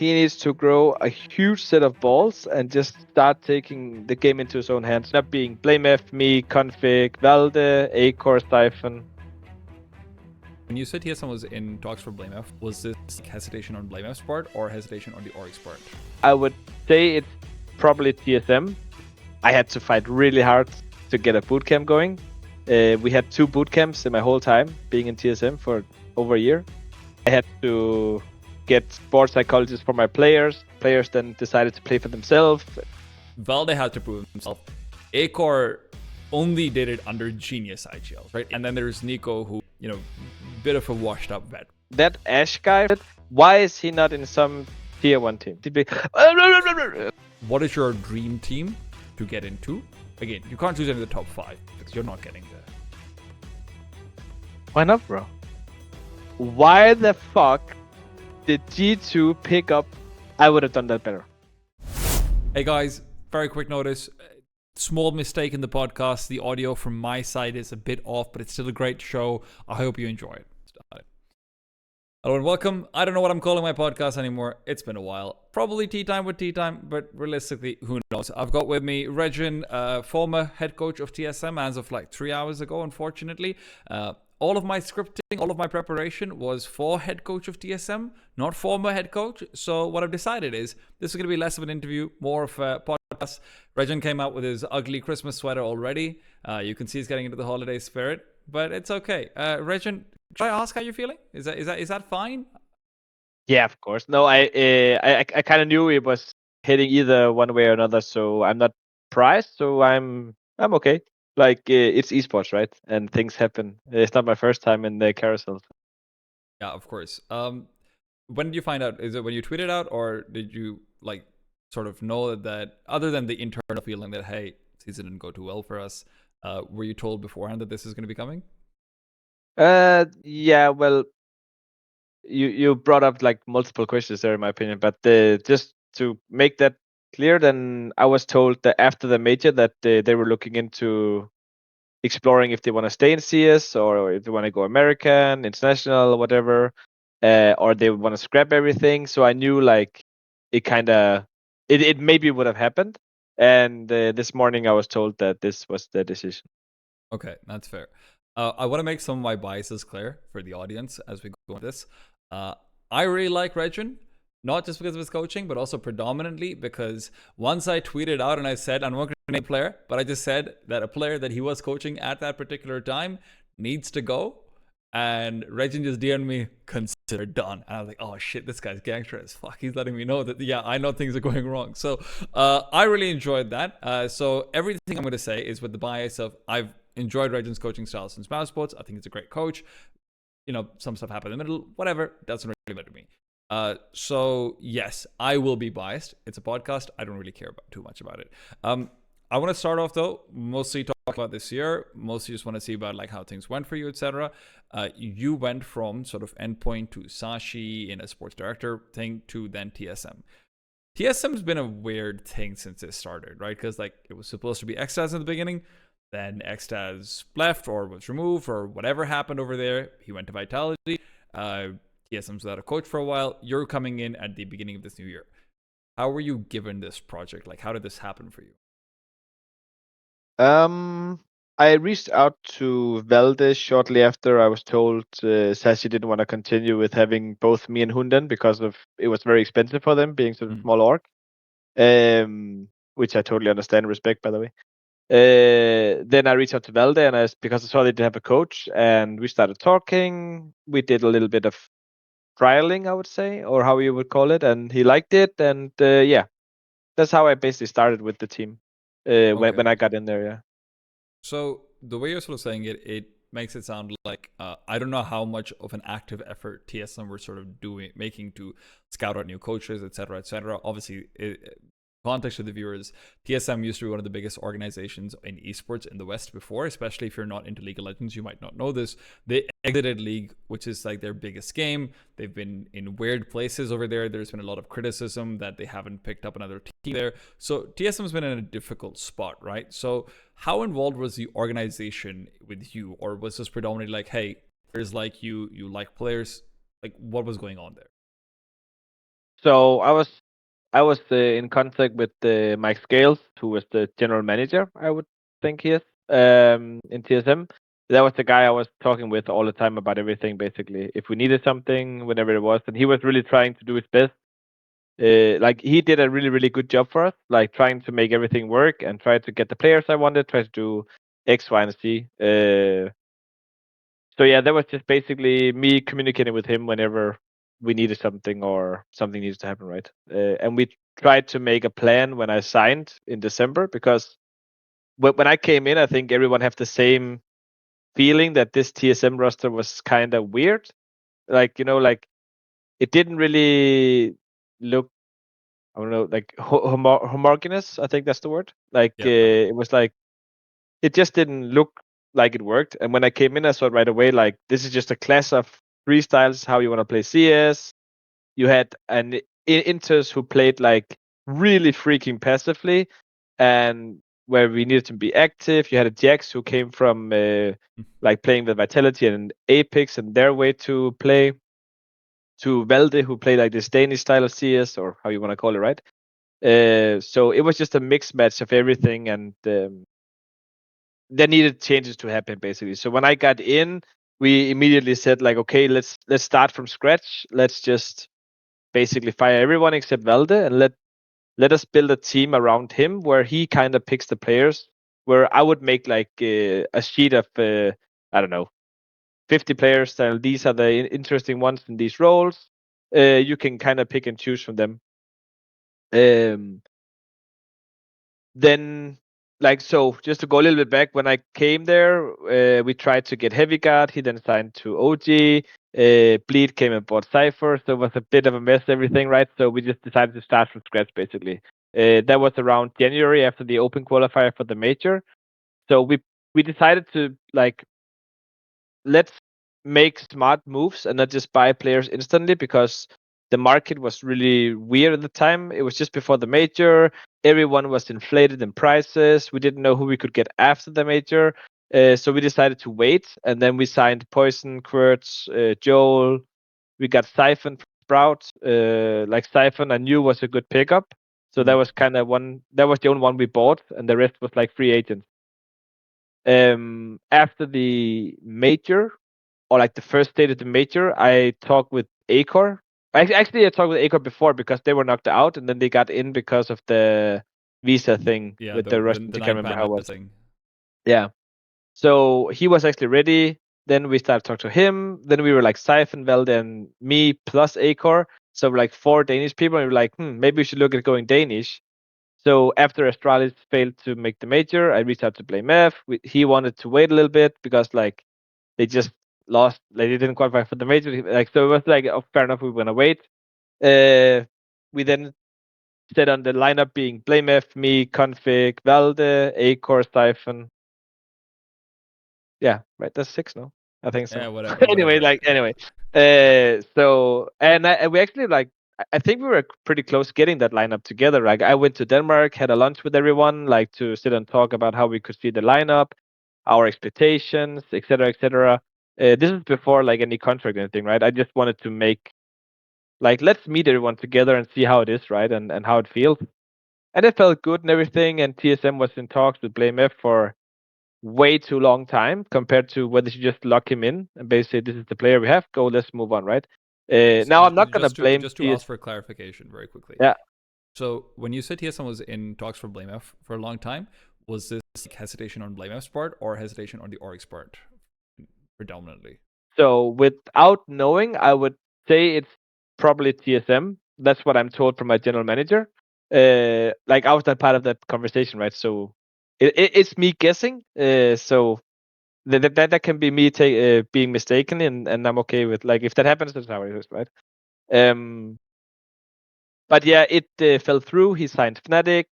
he needs to grow a huge set of balls and just start taking the game into his own hands. Not being BlameF, me, Konfig, Valde, Acor, Zyphon. When you said TSM was in talks for BlameF, was this hesitation on BlameF's part or hesitation on the Oric's part? I would say it's probably TSM. I had to fight really hard to get a bootcamp going. We had 2 bootcamps in my whole time being in TSM for over a year. I had to get sports psychologists for my players. Players then decided to play for themselves. Valde had to prove himself. Acor only did it under genius IGLs, right? And then there's Nico, who, bit of a washed up vet. That Ash guy, why is he not in some tier 1 team? What is your dream team to get into? Again, you can't choose any of the top 5 because you're not getting there. Why not, bro? Why the fuck did G2 pick up? I would have done that better. Hey guys, very quick notice. Small mistake in the podcast. The audio from my side is a bit off, but it's still a great show. I hope you enjoy it. Hello and welcome. I don't know what I'm calling my podcast anymore. It's been a while. Probably TeaTime with TeaTime, but realistically, who knows? I've got with me Rejin, former head coach of TSM as of like 3 hours ago, unfortunately. All of my scripting, all of my preparation was for head coach of TSM, not former head coach. So what I've decided is this is going to be less of an interview, more of a podcast. Rejin came out with his ugly Christmas sweater already. You can see he's getting into the holiday spirit, but it's okay. Rejin, should I ask how you're feeling? Is that fine? Yeah, of course. No, I kind of knew it was heading either one way or another, so I'm not surprised. So I'm okay. Like it's esports, right? And things happen. It's not my first time in the carousel. Yeah, of course. When did you find out? Is it when you tweeted out, or did you like sort of know that other than the internal feeling that hey, season didn't go too well for us, were you told beforehand that this is going to be coming? Yeah. Well, you brought up like multiple questions there, in my opinion. But just to make that clear, then I was told that after the major that they were looking into exploring if they want to stay in CS or if they want to go American, international, whatever, or they want to scrap everything. So I knew like it kind of it maybe would have happened. And this morning I was told that this was the decision. Okay, that's fair. I want to make some of my biases clear for the audience as we go into this. I really like Rejin, not just because of his coaching, but also predominantly because once I tweeted out and I said, I'm not going to name a player, but I just said that a player that he was coaching at that particular time needs to go. And Rejin just DM'd me, consider done. And I was like, oh shit, this guy's gangster as fuck. He's letting me know that, yeah, I know things are going wrong. So I really enjoyed that. So everything I'm going to say is with the bias of I've enjoyed Rejin's coaching style since Mouzesports. I think he's a great coach. Some stuff happened in the middle, whatever, doesn't really matter to me. So yes, I will be biased. It's a podcast. I don't really care too much about it. I want to start off though, mostly talk about this year. Mostly just want to see about like how things went for you, etc. You went from sort of Endpoint to Sashi in a sports director thing to then TSM. TSM's been a weird thing since it started, right? Because like it was supposed to be Xtaz in the beginning. Then Xtaz left or was removed or whatever happened over there. He went to Vitality. TSM's without a coach for a while. You're coming in at the beginning of this new year. How were you given this project? Like, how did this happen for you? I reached out to Valde shortly after I was told Sashi didn't want to continue with having both me and Hunden because of it was very expensive for them being such a small org. Which I totally understand and respect, by the way. Then I reached out to Valde and because I saw they didn't have a coach, and we started talking. We did a little bit of trialing, I would say, or how you would call it, and he liked it. And yeah, that's how I basically started with the team when I got in there. Yeah. So the way you're sort of saying it, it makes it sound like I don't know how much of an active effort TSM were sort of making to scout out new coaches, etc., etc. Obviously, context to the viewers, TSM used to be one of the biggest organizations in esports in the West before, especially if you're not into League of Legends, you might not know this. They exited League, which is like their biggest game. They've been in weird places over there. There's been a lot of criticism that they haven't picked up another team there. So TSM's been in a difficult spot, right? So how involved was the organization with you? Or was this predominantly like, hey, there's like you like players? Like what was going on there? So I was in contact with Mike Scales, who was the general manager. I would think he is in TSM. That was the guy I was talking with all the time about everything. Basically, if we needed something, whenever it was, and he was really trying to do his best. Like he did a really good job for us, like trying to make everything work and try to get the players I wanted, try to do X, Y, and Z. So yeah, that was just basically me communicating with him whenever we needed something or something needs to happen, right? And we tried to make a plan when I signed in December because when I came in, I think everyone have the same feeling that this TSM roster was kind of weird. Like like it didn't really look, I don't know, like homogeneous. I think that's the word. Like Yep. it was like it just didn't look like it worked. And when I came in, I saw it right away. Like this is just a class of freestyles. How you want to play CS. You had an Inters who played like really freaking passively, and where we needed to be active. You had a Jax who came from like playing with Vitality and Apex and their way to play. To Valde who played like this Danish style of CS or how you want to call it, right? So it was just a mixed match of everything, and there needed changes to happen basically. So when I got in, we immediately said like, okay, let's start from scratch. Let's just basically fire everyone except Valde and let us build a team around him where he kind of picks the players. Where I would make like a sheet of I don't know 50 players. And these are the interesting ones in these roles. You can kind of pick and choose from them. Um, then like so just to go a little bit back, when I came there, we tried to get Heavy Guard. He then signed to OG. Bleed came and bought Cypher, so it was a bit of a mess, everything, right? So we just decided to start from scratch basically. That was around January after the open qualifier for the major. So we decided to like, let's make smart moves and not just buy players instantly, because the market was really weird at the time. It was just before the major. Everyone was inflated in prices. We didn't know who we could get after the major. So we decided to wait, and then we signed Poison, Quirts, Joel. We got Zyphon from Sprout. Like Zyphon, I knew was a good pickup. So that was kind of one. That was the only one we bought, and the rest was like free agents. After the major, or like the first stage of the major, I talked with Acor. Actually, I talked with Acor before because they were knocked out, and then they got in because of the visa thing Yeah, with the the Russians. the I can't nine remember how it panda was. thing. Yeah. So he was actually ready. Then we started talking to him. Then we were like Zyphon, Valde, and me plus Acor. So we're like 4 Danish people, and we were like, maybe we should look at going Danish. So after Astralis failed to make the major, I reached out to BlameF. He wanted to wait a little bit because like they just lost, like they didn't qualify for the major. Like so, it was like, oh, fair enough, we're gonna wait. We then set on the lineup being BlameF, me, Konfig, Valde, Acor, Zyphon. Yeah, right. That's 6 now. I think so. Yeah, Anyway, whatever. anyway. So and we actually like, I think we were pretty close getting that lineup together. Like I went to Denmark, had a lunch with everyone, like to sit and talk about how we could see the lineup, our expectations, etc., etc. This is before like any contract or anything, right? I just wanted to make like, let's meet everyone together and see how it is, right, and how it feels. And it felt good and everything. And TSM was in talks with BlameF for way too long time compared to whether you just lock him in and basically this is the player we have. Go, let's move on, right? Okay, so Now I'm not gonna blame just to TS. ask for clarification very quickly. Yeah. So when you said TSM was in talks for BlameF for a long time, was this like hesitation on BlameF's part or hesitation on the org's part predominantly? So without knowing, I would say it's probably TSM. That's what I'm told from my general manager. Like I was not part of that conversation, right? So it's me guessing. So that can be me being mistaken, and I'm okay with, like, if that happens, that's how it is, right? Um, but yeah, it fell through. He signed Fnatic.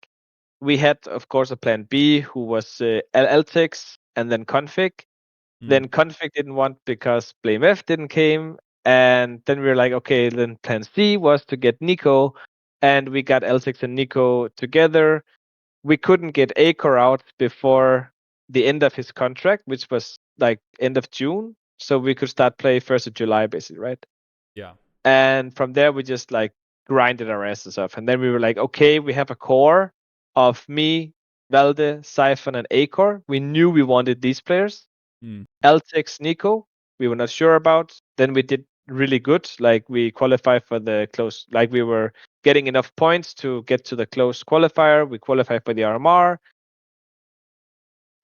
We had, of course, a plan B, who was Altekz and then Config. Then Config didn't want because BlameF didn't came, and then we were like, okay, then plan C was to get Nico, and we got Altekz and Nico together. We couldn't get Acor out before the end of his contract, which was like end of June, so we could start play 1st of July, basically, right? Yeah. And from there, we just like grinded our asses off. And then we were like, okay, we have a core of me, Valde, Zyphon, and Acor. We knew we wanted these players. Altekz, Nico, we were not sure about. Then we did really good. Like we qualified for the close, like we were getting enough points to get to the close qualifier. We qualified for the RMR.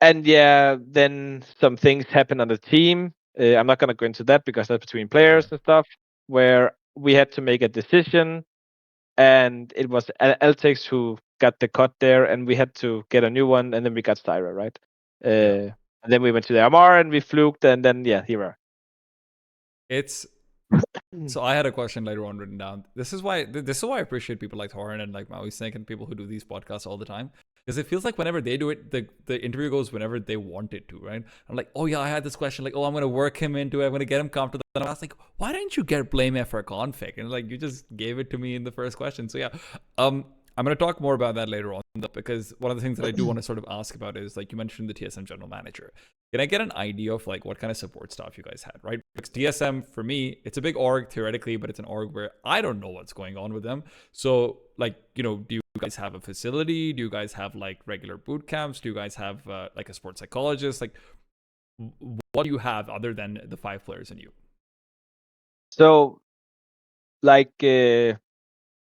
And yeah, then some things happened on the team. I'm not going to go into that because that's between players and stuff, where we had to make a decision. And it was Altekz who got the cut there, and we had to get a new one, and then we got Sirah, right? And then we went to the RMR and we fluked, and then yeah, here we are. It's so I had a question later on written down. This is why I appreciate people like Thorin and like Mouzesports and people who do these podcasts all the time. Because it feels like whenever they do it, the interview goes whenever they want it to, right? I'm like, oh yeah, I had this question, like, oh, I'm gonna work him into it, I'm gonna get him comfortable. And I was like, why didn't you get BlameF or Config? And like, you just gave it to me in the first question. So yeah, I'm going to talk more about that later on, because one of the things that I do want to sort of ask about is, like, you mentioned the TSM general manager. Can I get an idea of like what kind of support staff you guys had, right? Because TSM, for me, it's a big org theoretically, but it's an org where I don't know what's going on with them. So like, you know, do you guys have a facility? Do you guys have like regular boot camps? Do you guys have like a sports psychologist? Like, what do you have other than the 5 players and you? So like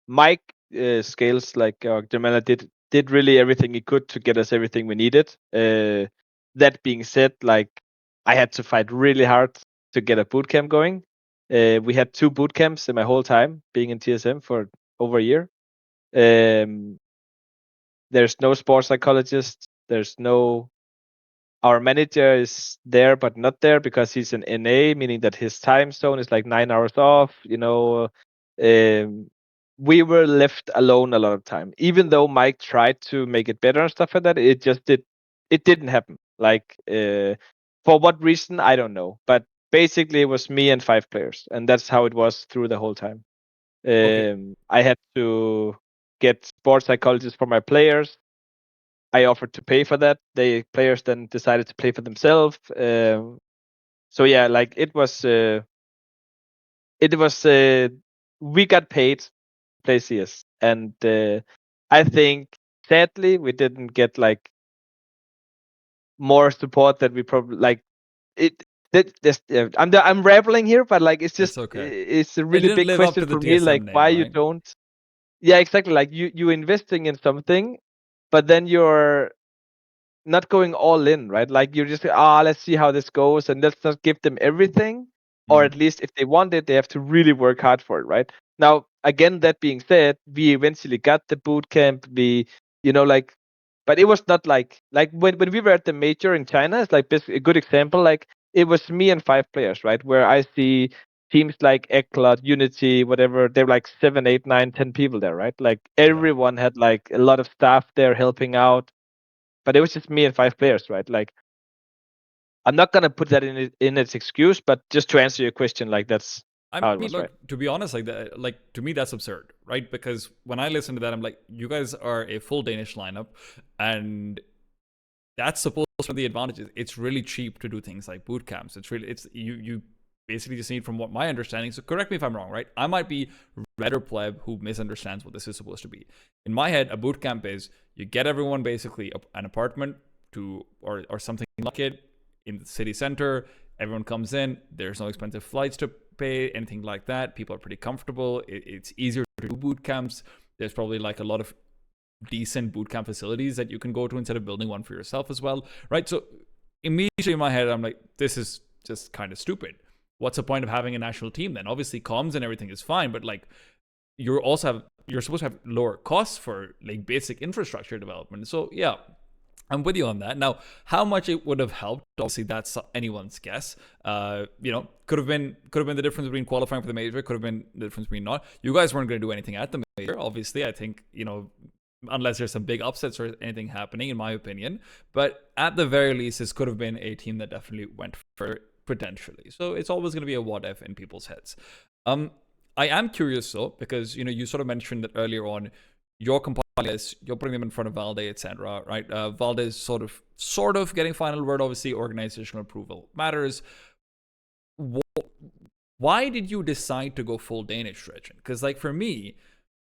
Mike Scales, like Jamela did really everything he could to get us everything we needed. That being said, like I had to fight really hard to get a boot camp going. We had 2 boot camps in my whole time being in TSM for over a year. There's no sports psychologist. There's no. Our manager is there but not there because he's an NA, meaning that his time zone is like 9 hours off. You know, we were left alone a lot of time. Even though Mike tried to make it better and stuff like that, it didn't happen. Like for what reason, I don't know. But basically, it was me and 5 players, and that's how it was through the whole time. I had to get sports psychologists for my players. I offered to pay for that. The players then decided to pay for themselves. So yeah, like it was. We got paid to play CS, and I think sadly we didn't get like more support that we probably like. It. I'm rambling here, but like it's just okay. It's a It really didn't big live up question to the for me. TSM Like name, why right? you don't. Yeah, exactly. Like you investing in something, but then you're not going all in, right? Like you're just let's see how this goes and let's not give them everything, or at least if they want it, they have to really work hard for it, right? Now, again, that being said, we eventually got the boot camp. We, like, but it was not like when we were at the major in China. It's like a good example. Like it was me and 5 players, right? Where I see teams like Eclat, Unity, whatever. They're like 7, 8, 9, 10 people there, right? Like everyone had like a lot of staff there helping out. But it was just me and 5 players, right? Like, I'm not gonna put that in its excuse, but just to answer your question, like that's how it was, look, right? to be honest, like that, like to me, that's absurd, right? Because when I listen to that, I'm like, you guys are a full Danish lineup, and that's supposed to be the advantages. It's really cheap to do things like boot camps. It's you basically just need, from what my understanding. So correct me if I'm wrong, right? I might be redder pleb who misunderstands what this is supposed to be. In my head, a boot camp is you get everyone basically an apartment or something like it in the city center. Everyone comes in. There's no expensive flights to pay, anything like that. People are pretty comfortable. It's easier to do boot camps. There's probably like a lot of decent bootcamp facilities that you can go to instead of building one for yourself as well, right? So immediately in my head, I'm like, this is just kind of stupid. What's the point of having a national team then? Obviously, comms and everything is fine, but like you're supposed to have lower costs for like basic infrastructure development. So yeah, I'm with you on that. Now, how much it would have helped, obviously that's anyone's guess. Could have been the difference between qualifying for the major, could have been the difference between not. You guys weren't going to do anything at the major, obviously. I think, unless there's some big upsets or anything happening, in my opinion. But at the very least, this could have been a team that definitely went for potentially. So it's always going to be a what if in people's heads. I am curious though, because you sort of mentioned that earlier on. Your compilers, you're putting them in front of Valde, etc. Right? Valde is sort of getting final word. Obviously, organizational approval matters. Why did you decide to go full Danish, Rejin? Because like for me,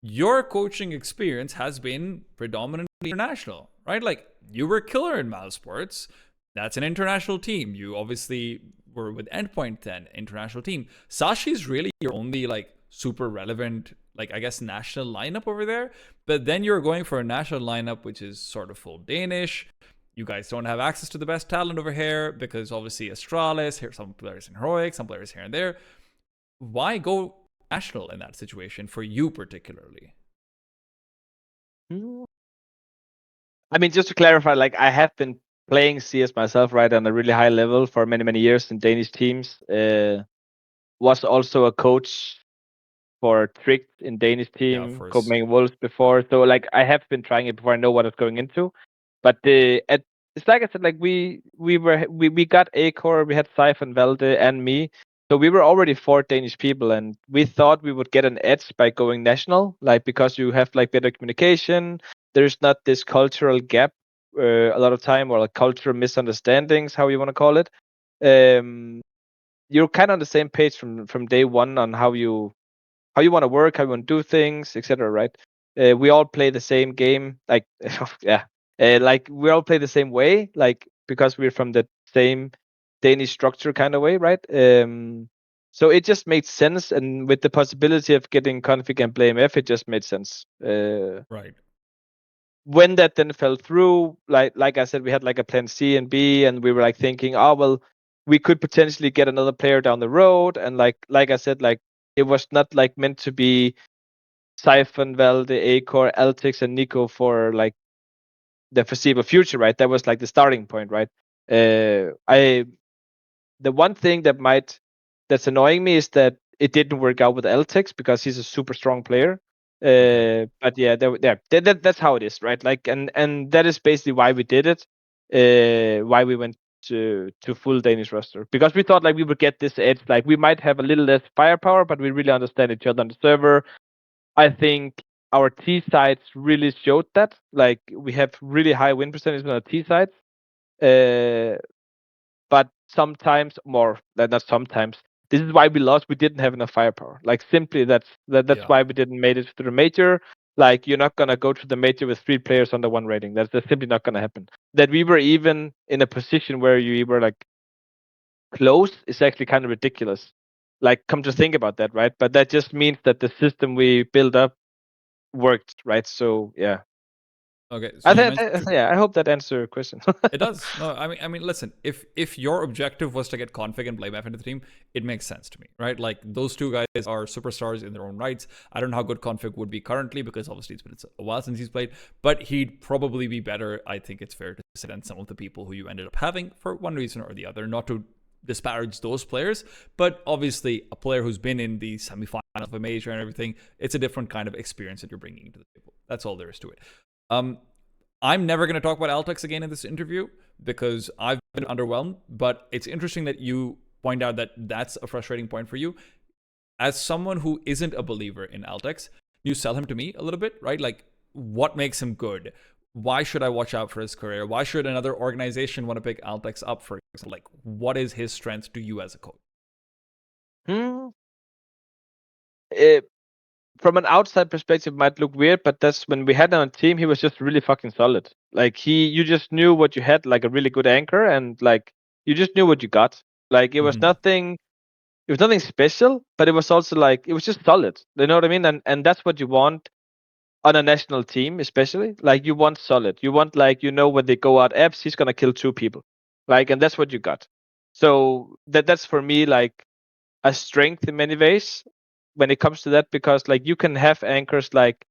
your coaching experience has been predominantly international, right? Like, you were killer in Mouzesports. That's an international team. You obviously were with Endpoint then, international team. Sashi's really your only like super relevant, like I guess national lineup over there. But then you're going for a national lineup which is sort of full Danish. You guys don't have access to the best talent over here because obviously Astralis, here some players in Heroic, some players here and there. Why go national in that situation for you particularly? I mean, just to clarify, like I have been playing CS myself, right, on a really high level for many, many years in Danish teams. Was also a coach for Trick in Danish Yeah, of team, course. Copenhagen Wolves before. So like I have been trying it before I know what it's going into. But it's like I said, like we got Acor, we had Zyphon, Valde, and me. So we were already 4 Danish people, and we thought we would get an edge by going national, like because you have like better communication. There's not this cultural gap a lot of time, or like cultural misunderstandings, how you want to call it. Um, you're kind of on the same page from day one on how you want to work, how you want to do things, etc. Right? We all play the same game, like yeah, like we all play the same way, like because we're from the same Danish structure kind of way, right? So it just made sense, and with the possibility of getting Config and BlameF, it just made sense. Right. When that then fell through, like I said, we had like a plan C and B, and we were like thinking, oh well, we could potentially get another player down the road, and like I said, like it was not like meant to be Zyphon, Valde, Acor, Altekz, and Nico for like the foreseeable future, right? That was like the starting point, right? I The one thing that's annoying me is that it didn't work out with Altekz because he's a super strong player. Okay. But yeah, that's how it is, right? Like, and that is basically why we did it. Why we went to full Danish roster, because we thought like we would get this edge. Like we might have a little less firepower, but we really understand each other on the server. I think our T sides really showed that. Like we have really high win percentage on our T sides. Uh, but sometimes more than not sometimes. This is why we lost. We didn't have enough firepower. Like simply that's Yeah. why we didn't made it to the major. Like you're not gonna go to the major with 3 players under 1 rating. That's simply not gonna happen. That we were even in a position where you were like close is actually kind of ridiculous. Like come to think about that, right? But that just means that the system we built up worked, right? So yeah. Okay. So you mentioned Yeah, I hope that answered your question. it does. No, I mean, listen. If your objective was to get Config and BlameF into the team, it makes sense to me, right? Like those two guys are superstars in their own rights. I don't know how good Config would be currently because obviously it's been a while since he's played, but he'd probably be better. I think it's fair to say than some of the people who you ended up having for one reason or the other. Not to disparage those players, but obviously a player who's been in the semifinals of a major and everything, it's a different kind of experience that you're bringing to the table. That's all there is to it. I'm never going to talk about Altekz again in this interview because I've been underwhelmed, but it's interesting that you point out that that's a frustrating point for you. As someone who isn't a believer in Altekz, you sell him to me a little bit, right? Like, what makes him good? Why should I watch out for his career? Why should another organization want to pick Altekz up, for example? Like, what is his strength to you as a coach? Hmm. It, from an outside perspective might look weird, but that's when we had him on team, he was just really fucking solid. Like you just knew what you had, like a really good anchor, and like you just knew what you got. Like it was nothing special, but it was also like it was just solid. You know what I mean? And that's what you want on a national team, especially. Like you want solid. You want like when they go out apps, he's gonna kill 2 people. Like, and that's what you got. So that's for me like a strength in many ways when it comes to that, because like you can have anchors like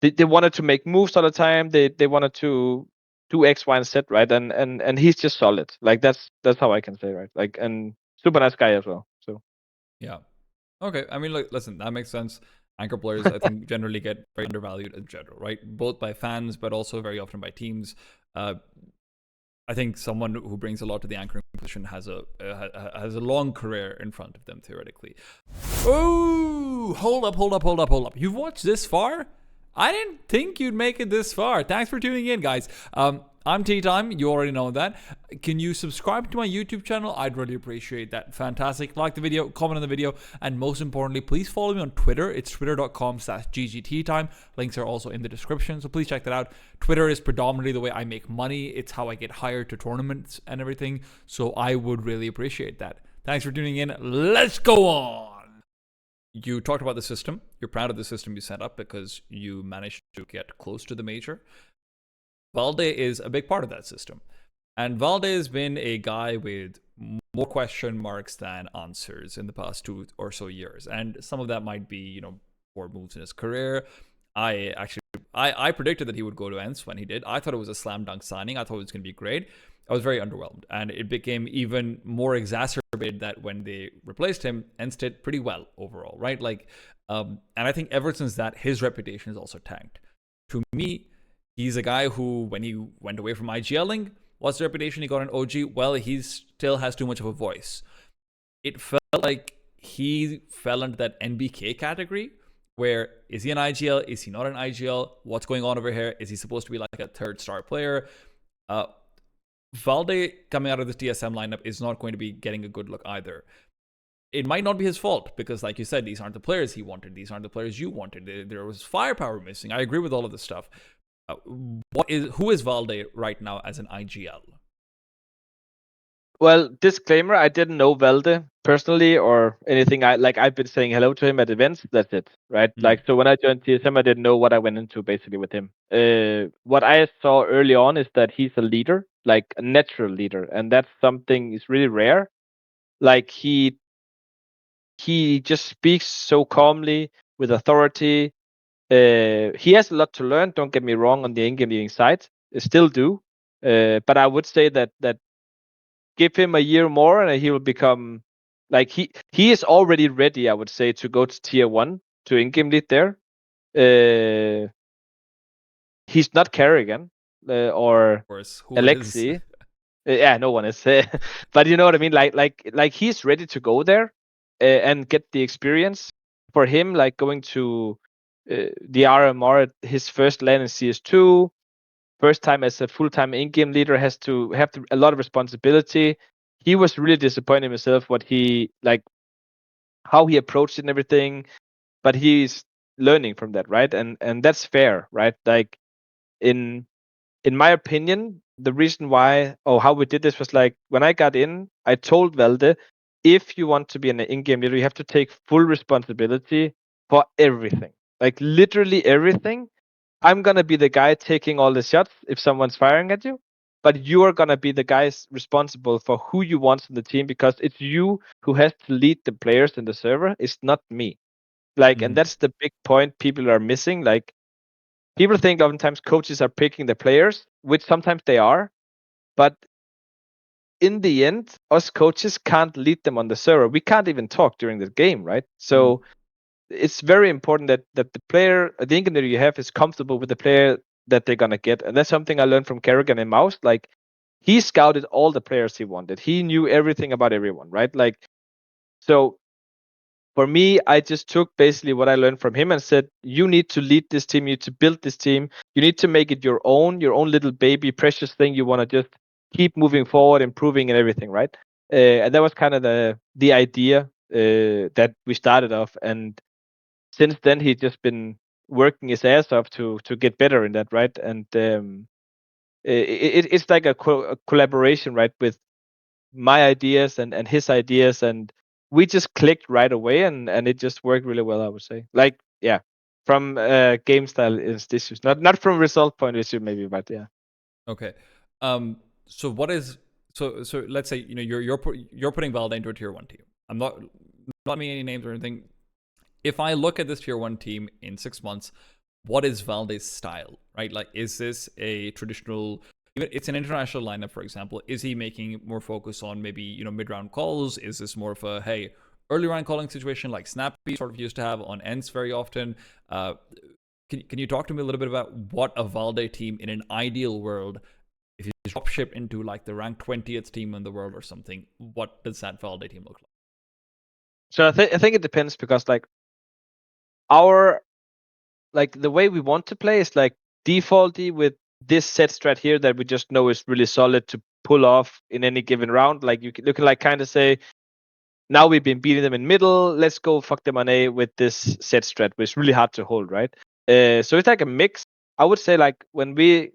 they wanted to make moves all the time. They wanted to do X, Y, and Z, right? And he's just solid. Like that's how I can say, right? Like, and super nice guy as well. So Yeah. Okay. I mean, like, listen, that makes sense. Anchor players, I think, generally get very undervalued in general, right? Both by fans, but also very often by teams. I think someone who brings a lot to the anchoring position has a long career in front of them theoretically. Oh, hold up! You've watched this far? I didn't think you'd make it this far. Thanks for tuning in, guys. I'm TeaTime. You already know that. can you subscribe to my YouTube channel? I'd really appreciate that. Fantastic. Like the video, comment on the video, and most importantly, please follow me on Twitter. It's twitter.com/ggteatime. Links are also in the description, so please check that out. Twitter is predominantly the way I make money. It's how I get hired to tournaments and everything, so I would really appreciate that. Thanks for tuning in. Let's go on. You talked about the system. You're proud of the system you set up because you managed to get close to the major. Valde is a big part of that system. And Valde has been a guy with more question marks than answers in the past 2 or so years. And some of that might be, poor moves in his career. I predicted that he would go to ENCE when he did. I thought it was a slam dunk signing. I thought it was going to be great. I was very underwhelmed. And it became even more exacerbated that when they replaced him, ENCE did pretty well overall, right? And I think ever since that, his reputation has also tanked. To me, he's a guy who, when he went away from IGLing, what's the reputation he got in OG? Well, he still has too much of a voice. It felt like he fell into that NBK category, where is he an IGL? Is he not an IGL? What's going on over here? Is he supposed to be like a third star player? Valde coming out of the TSM lineup is not going to be getting a good look either. It might not be his fault because, like you said, these aren't the players he wanted. These aren't the players you wanted. There was firepower missing. I agree with all of this stuff. Who is Valde right now as an IGL? Well, disclaimer: I didn't know Valde personally or anything. I've been saying hello to him at events. That's it, right? So when I joined TSM, I didn't know what I went into basically with him. What I saw early on is that he's a leader, like a natural leader, and that's something is really rare. He just speaks so calmly with authority. He has a lot to learn. Don't get me wrong on the in-game leading side. I still do, but I would say that give him a year more and he will become he is already ready. I would say to go to tier 1 to in-game lead there. He's not Kerrigan or Of course, who Alexi. is? Yeah, no one is. But you know what I mean. Like he's ready to go there and get the experience. For him, like going to the RMR, his first LAN in CS2, first time as a full-time in-game leader, has to have a lot of responsibility. He was really disappointed in himself how he approached it and everything, but he's learning from that, right? And that's fair, right? Like in my opinion, the reason why how we did this was like when I got in, I told Valde, if you want to be an in-game leader, you have to take full responsibility for everything, like literally everything. I'm gonna be the guy taking all the shots if someone's firing at you, but you are gonna be the guys responsible for who you want in the team because it's you who has to lead the players in the server. It's not me. And that's the big point people are missing. Like people think oftentimes coaches are picking the players, which sometimes they are, but in the end, us coaches can't lead them on the server. We can't even talk during the game, right? So it's very important that the player, the in-game that you have, is comfortable with the player that they're gonna get, and that's something I learned from Kerrigan and Mouz. Like he scouted all the players he wanted. He knew everything about everyone, right? So for me, I just took basically what I learned from him and said, you need to lead this team, you need to build this team, you need to make it your own little baby, precious thing. You want to just keep moving forward, improving and everything, right? And that was kind of the idea that we started off. And since then, he's just been working his ass off to get better in that, right? And it's like a collaboration, right, with my ideas and his ideas, and we just clicked right away, and it just worked really well, I would say. From game style issues, not from result point issue maybe, but yeah. Okay. So what is so let's say you're putting Valde into a tier 1 team. I'm not naming any names or anything. If I look at this tier 1 team in 6 months, what is Valde's style, right? Like, is this a traditional, it's an international lineup, for example. Is he making more focus on maybe, mid-round calls? Is this more of a, hey, early round calling situation like Snappy sort of used to have on ENCE very often? Can you talk to me a little bit about what a Valde team in an ideal world, if you drop ship into like the ranked 20th team in the world or something, what does that Valde team look like? So I think it depends because the way we want to play is like defaulty with this set strat here that we just know is really solid to pull off in any given round. Like you can like kind of say, now we've been beating them in middle. Let's go fuck them on A with this set strat, which is really hard to hold, right? So it's like a mix. I would say like when we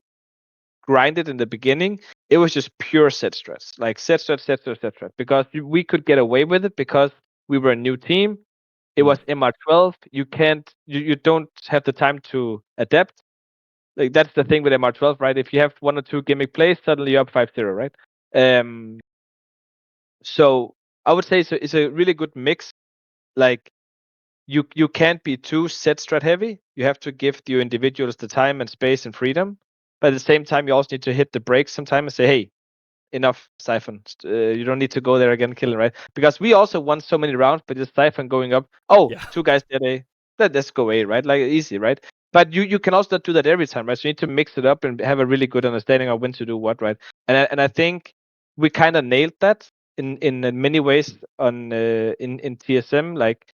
grinded in the beginning, it was just pure set strats, like set strat, because we could get away with it because we were a new team. It was MR12. You don't have the time to adapt. Like that's the thing with MR12, right? If you have 1 or 2 gimmick plays, suddenly you're up 5-0, right? So I would say it's a really good mix. Like you can't be too set strat heavy. You have to give your individuals the time and space and freedom. But at the same time, you also need to hit the brakes sometime and say, hey, enough, Zyphon. You don't need to go there again, killing, right? Because we also won so many rounds, but just Zyphon going up. Oh, Yeah. 2 guys dead A. Let's go A, right? Like easy, right? But you can also not do that every time, right? So you need to mix it up and have a really good understanding of when to do what, right? And I think we kind of nailed that in many ways on in TSM. Like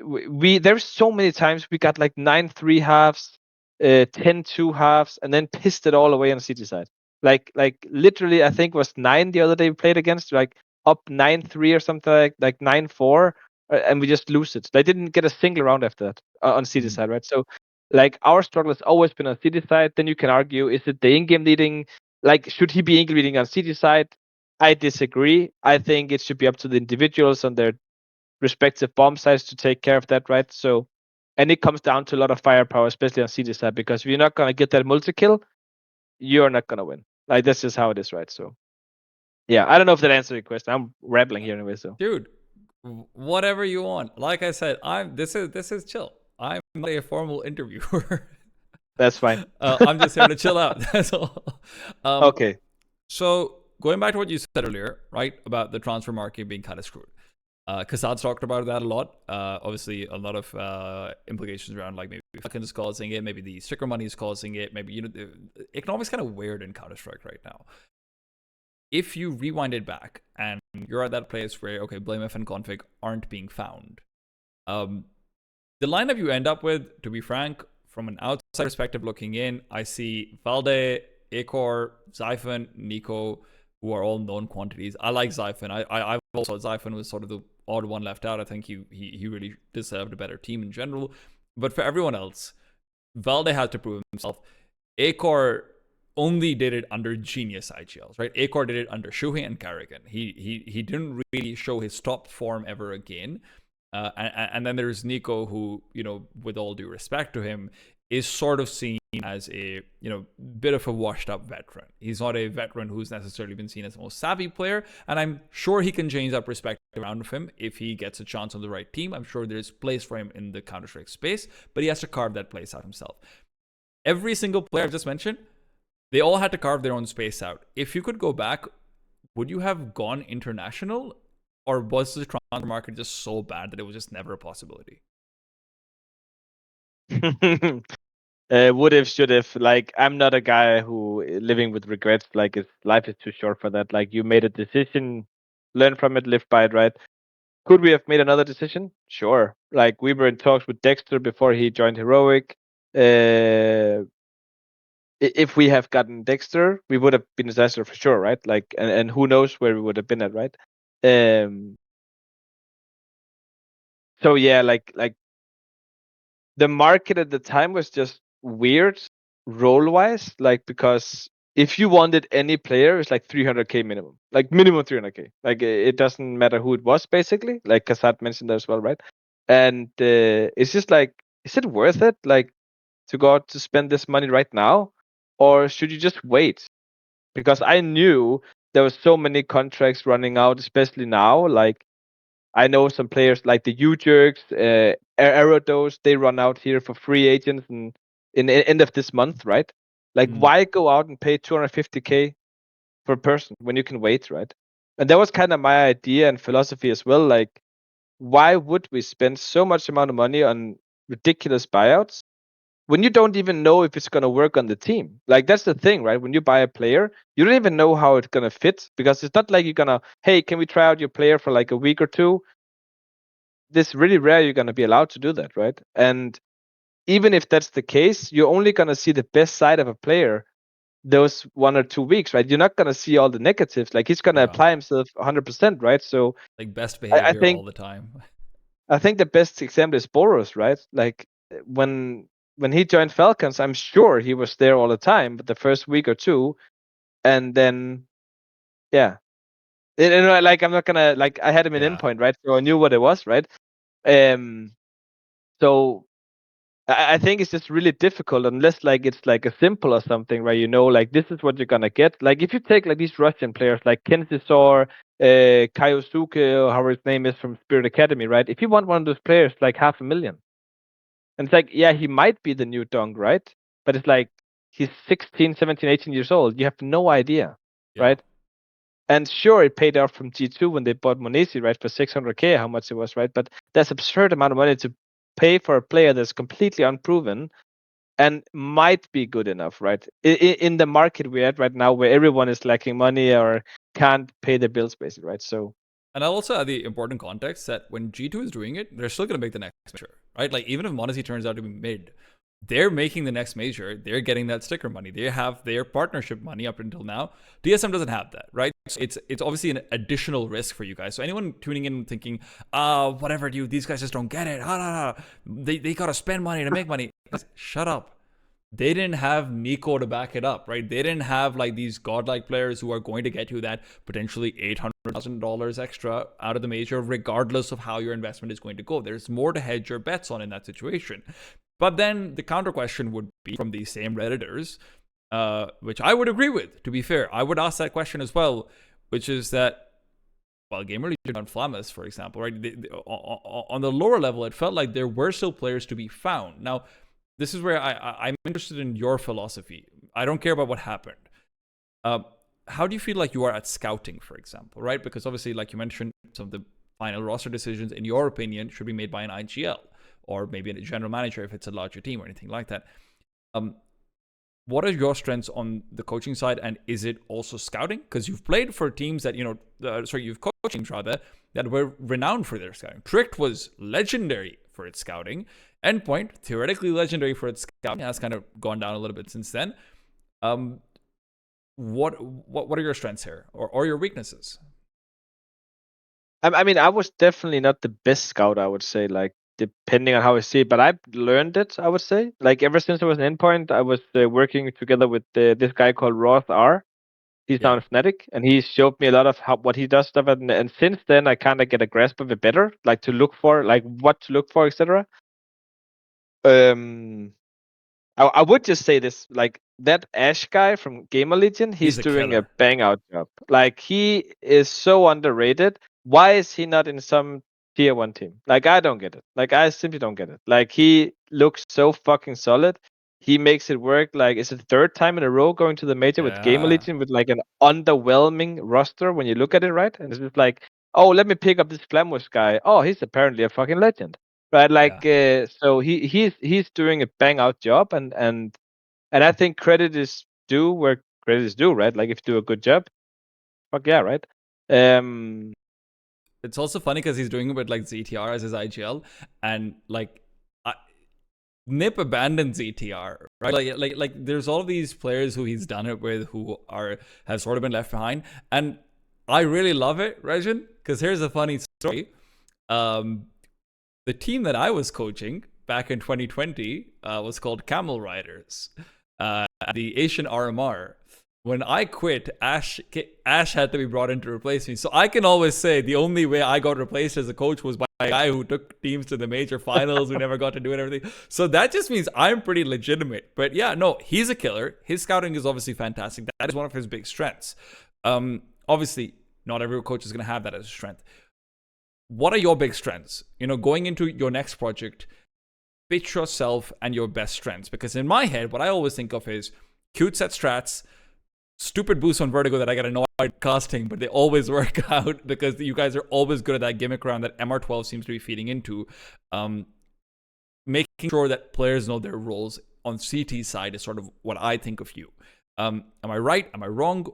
we there's so many times we got like 9-3 halves, 10-2 halves, and then pissed it all away on CT side. Like literally, I think it was 9 the other day we played against, like up 9-3 or something like 9-4, and we just lose it. They didn't get a single round after that on CT side, right? So like our struggle has always been on CT side. Then you can argue, is it the in-game leading? Like, should he be in-game leading on CT side? I disagree. I think it should be up to the individuals on their respective bomb sites to take care of that, right? So, and it comes down to a lot of firepower, especially on CT side, because if you're not gonna get that multi kill, you're not gonna win. Like that's just how it is, right? So, yeah, I don't know if that answered your question. I'm rambling here anyway, so. Dude, whatever you want. Like I said, this is chill. I'm not a formal interviewer. That's fine. I'm just here to chill out. That's all. Okay. So going back to what you said earlier, right, about the transfer market being kind of screwed. Kassad's talked about that a lot. Obviously, a lot of implications around like maybe Falcon is causing it, maybe the sticker money is causing it, maybe the economics kind of weird in Counter-Strike right now. If you rewind it back and you're at that place where okay, BlameF and Konfig aren't being found, the lineup you end up with, to be frank, from an outside perspective looking in, I see Valde, Acor, Zyphon, Nico, who are all known quantities. I like Zyphon. I also thought Zyphon was sort of the odd one left out. I think he really deserved a better team in general. But for everyone else, Valde had to prove himself. Acor only did it under genius IGLs, right? Acor did it under Shuhei and Karrigan. He didn't really show his top form ever again. And then there's Nico, who, with all due respect to him, is sort of seen as a, bit of a washed up veteran. He's not a veteran who's necessarily been seen as the most savvy player. And I'm sure he can change that perspective around him if he gets a chance on the right team. I'm sure there's place for him in the Counter-Strike space, but he has to carve that place out himself. Every single player I've just mentioned, they all had to carve their own space out. If you could go back, would you have gone international? Or was the transfer market just so bad that it was just never a possibility? Would have, should have. Like, I'm not a guy who living with regrets. Like, his life is too short for that. Like, you made a decision, learn from it, live by it, right? Could we have made another decision? Sure. Like, we were in talks with Dexter before he joined Heroic. If we have gotten Dexter, we would have been a disaster for sure, right? Like, and who knows where we would have been at, right? So yeah, like the market at the time was just weird role wise, like because if you wanted any player, it's like 300k minimum, like minimum 300k. Like it doesn't matter who it was, basically. Like Kassad mentioned that as well, right? And it's just like, is it worth it, like to go out to spend this money right now, or should you just wait? Because I knew there was so many contracts running out, especially now. Like I know some players like the U-Jerks, Aerodos, they run out here for free agents and in the end of this month, right? Like, why go out and pay 250k for a person when you can wait, right? And that was kind of my idea and philosophy as well. Like, why would we spend so much amount of money on ridiculous buyouts when you don't even know if it's going to work on the team? Like, that's the thing, right? When you buy a player, you don't even know how it's going to fit, because it's not like you're going to, hey, can we try out your player for like a week or two? This really rare you're going to be allowed to do that, right? And even if that's the case, you're only going to see the best side of a player those 1 or 2 weeks, right? You're not gonna see all the negatives. Like he's gonna apply himself 100%, right? So like best I behavior think all the time. I think the best example is Boros, right? Like when he joined Falcons, I'm sure he was there all the time, but the first week or two, and then yeah, like I'm not gonna like I had him in Endpoint, right? So I knew what it was, right? So I think it's just really difficult unless like it's like a simple or something where you know like this is what you're gonna get. Like if you take like these Russian players like Kensisor, Kaiosuke, or however his name is from Spirit Academy, right? If you want one of those players like 500,000, and it's like yeah, he might be the new Dunk, right? But it's like he's 16, 17, 18 years old. You have no idea, right? And sure, it paid off from G2 when they bought Monesi, right, for 600k, how much it was, right? But that's absurd amount of money to pay for a player that's completely unproven and might be good enough, right? In the market we're at right now, where everyone is lacking money or can't pay their bills, basically, right? So. And I'll also add the important context that when G2 is doing it, they're still going to make the next major, right? Like, even if Monesi turns out to be mid, they're making the next major. They're getting that sticker money. They have their partnership money up until now. TSM doesn't have that, right? So it's obviously an additional risk for you guys. So anyone tuning in thinking, whatever, dude, these guys just don't get it. They got to spend money to make money. Shut up. They didn't have Nico to back it up, right? They didn't have like these godlike players who are going to get you that potentially $800,000 extra out of the major, regardless of how your investment is going to go. There's more to hedge your bets on in that situation. But then the counter question would be from these same Redditors, which I would agree with, to be fair. I would ask that question as well, which is that, well, Gamer Legion on Flamus, for example, right? On the lower level, it felt like there were still players to be found. Now, this is where I'm interested in your philosophy. I don't care about what happened. How do you feel like you are at scouting, for example, right? Because obviously, like you mentioned, some of the final roster decisions, in your opinion, should be made by an IGL or maybe a general manager if it's a larger team or anything like that. What are your strengths on the coaching side, and is it also scouting? Because you've played for teams that, you've coached teams rather, that were renowned for their scouting. Tricked was legendary for its scouting. Endpoint, theoretically legendary for its scouting, has kind of gone down a little bit since then. What are your strengths here, or your weaknesses? I mean, I was definitely not the best scout, I would say, like, depending on how I see it, but I've learned it, I would say. Like, ever since I was an Endpoint, I was working together with this guy called Roth R. He's now in Fnatic, and he showed me a lot of what he does stuff, and since then, I kind of get a grasp of it better, like to look for, like what to look for, etc. I would just say this, like that Ash guy from Gamer Legion, he's doing a bang out job. Like he is so underrated. Why is he not in some tier 1 team? Like I don't get it. Like I simply don't get it. Like he looks so fucking solid. He makes it work. Like it's the third time in a row going to the major with Gamer Legion with like an underwhelming roster when you look at it, right? And it's just like, oh, let me pick up this Flamus guy. Oh, he's apparently a fucking legend. Right, like so he's doing a bang out job, and I think credit is due where credit is due, right? Like if you do a good job, fuck yeah, right? It's also funny because he's doing it with like ZTR as his IGL, and like Nip abandoned ZTR, right? Like there's all of these players who he's done it with who have sort of been left behind, and I really love it, Rejin, because here's a funny story. The team that I was coaching back in 2020 was called Camel Riders, the Asian RMR. When I quit, Ash had to be brought in to replace me. So I can always say the only way I got replaced as a coach was by a guy who took teams to the major finals, who never got to do it, everything. So that just means I'm pretty legitimate. But yeah, no, he's a killer. His scouting is obviously fantastic. That is one of his big strengths. Obviously, not every coach is going to have that as a strength. What are your big strengths? Going into your next project, pitch yourself and your best strengths. Because in my head, what I always think of is cute set strats, stupid boosts on vertigo that I get annoyed casting, but they always work out because you guys are always good at that gimmick round that MR12 seems to be feeding into. Making sure that players know their roles on CT side is sort of what I think of you. Am I right? Am I wrong?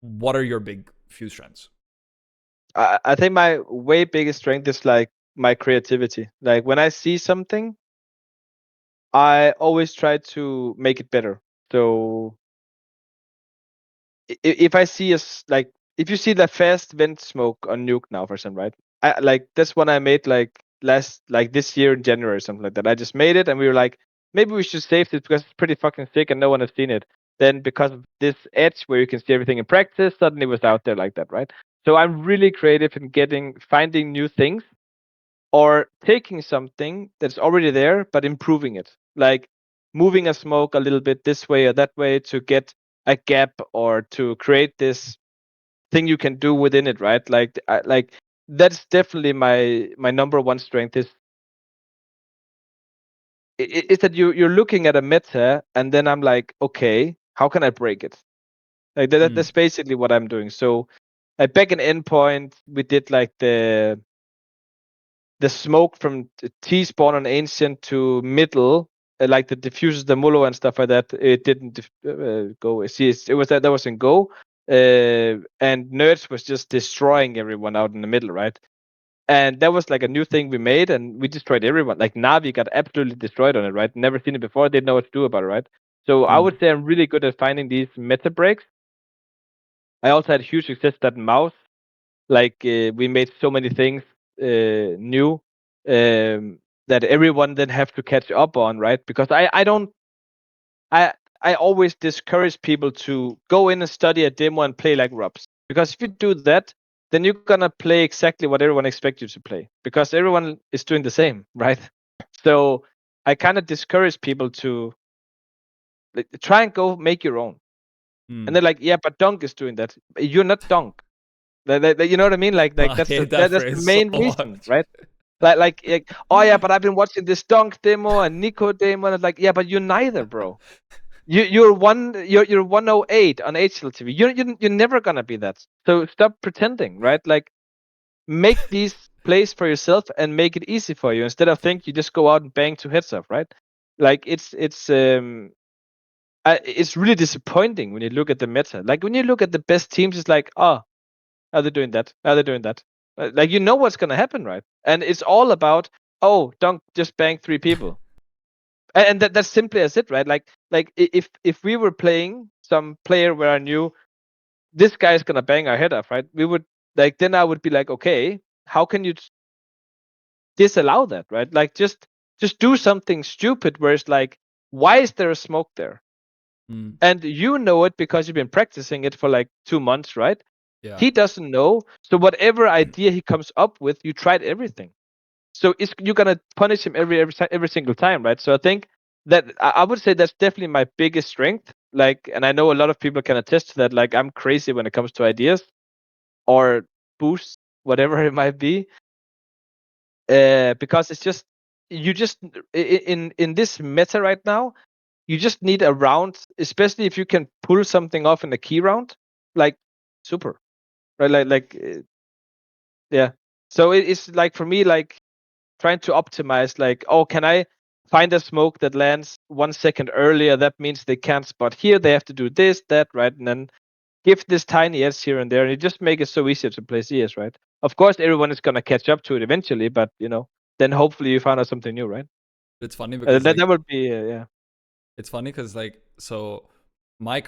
What are your big few strengths? I think my way biggest strength is like my creativity. Like when I see something, I always try to make it better. So if I see like if you see the fast vent smoke on Nuke now, for example, right? I like that's one I made like this year in January or something like that. I just made it and we were like, maybe we should save this because it's pretty fucking sick and no one has seen it. Then because of this edge where you can see everything in practice, suddenly it was out there like that, right? So I'm really creative in finding new things or taking something that's already there but improving it, like moving a smoke a little bit this way or that way to get a gap or to create this thing you can do within it, right? Like that's definitely my number one strength is that you're looking at a meta and then I'm like, okay, how can I break it? Like that's basically what I'm doing. So like back in Endpoint, we did like the smoke from T spawn on ancient to middle, like the diffuses, the mullo and stuff like that. It didn't go. See, it was that was in go, and nerds was just destroying everyone out in the middle, right? And that was like a new thing we made, and we destroyed everyone. Like Navi got absolutely destroyed on it, right? Never seen it before. Didn't know what to do about it, right? So I would say I'm really good at finding these meta breaks. I also had huge success that Mouse. Like we made so many things new that everyone then have to catch up on, right? Because I don't I always discourage people to go in and study a demo and play like Rubs. Because if you do that, then you're gonna play exactly what everyone expects you to play. Because everyone is doing the same, right? So I kind of discourage people to like, try and go make your own. And they're like, yeah, but Dunk is doing that. You're not Dunk. You know what I mean? Like I that's hate that that's the phrase so main reason, much. right? Like oh yeah, but I've been watching this Dunk demo and Nico demo, and it's like, yeah, but you're neither, bro. You're 108 on HLTV. You're never gonna be that. So stop pretending, right? Like make these plays for yourself and make it easy for you instead of think you just go out and bang two heads off, right? Like it's really disappointing when you look at the meta. Like when you look at the best teams, it's like, oh, are they doing that? Are they doing that? Like you know what's gonna happen, right? And it's all about, oh, Dunk just banged 3 people, and that's simply as it, right? Like if we were playing some player where I knew this guy is gonna bang our head off, right? We would like then I would be like, okay, how can you disallow that, right? Like just do something stupid where it's like, why is there a smoke there? And you know it because you've been practicing it for like 2 months, right? Yeah. He doesn't know. So whatever idea he comes up with, you tried everything. So you're gonna punish him every single time, right? So I think that I would say that's definitely my biggest strength. Like, and I know a lot of people can attest to that. Like, I'm crazy when it comes to ideas or boosts, whatever it might be, because it's just you just in this meta right now, you just need a round, especially if you can pull something off in a key round, like super, right? Yeah. So it's like for me, like trying to optimize, like, oh, can I find a smoke that lands 1 second earlier? That means they can't spot here. They have to do this, that, right? And then give this tiny edge here and there, and it just make it so easier to play CS, right? Of course, everyone is gonna catch up to it eventually, but then hopefully you find out something new, right? It's funny because That would be yeah. it's funny because like so my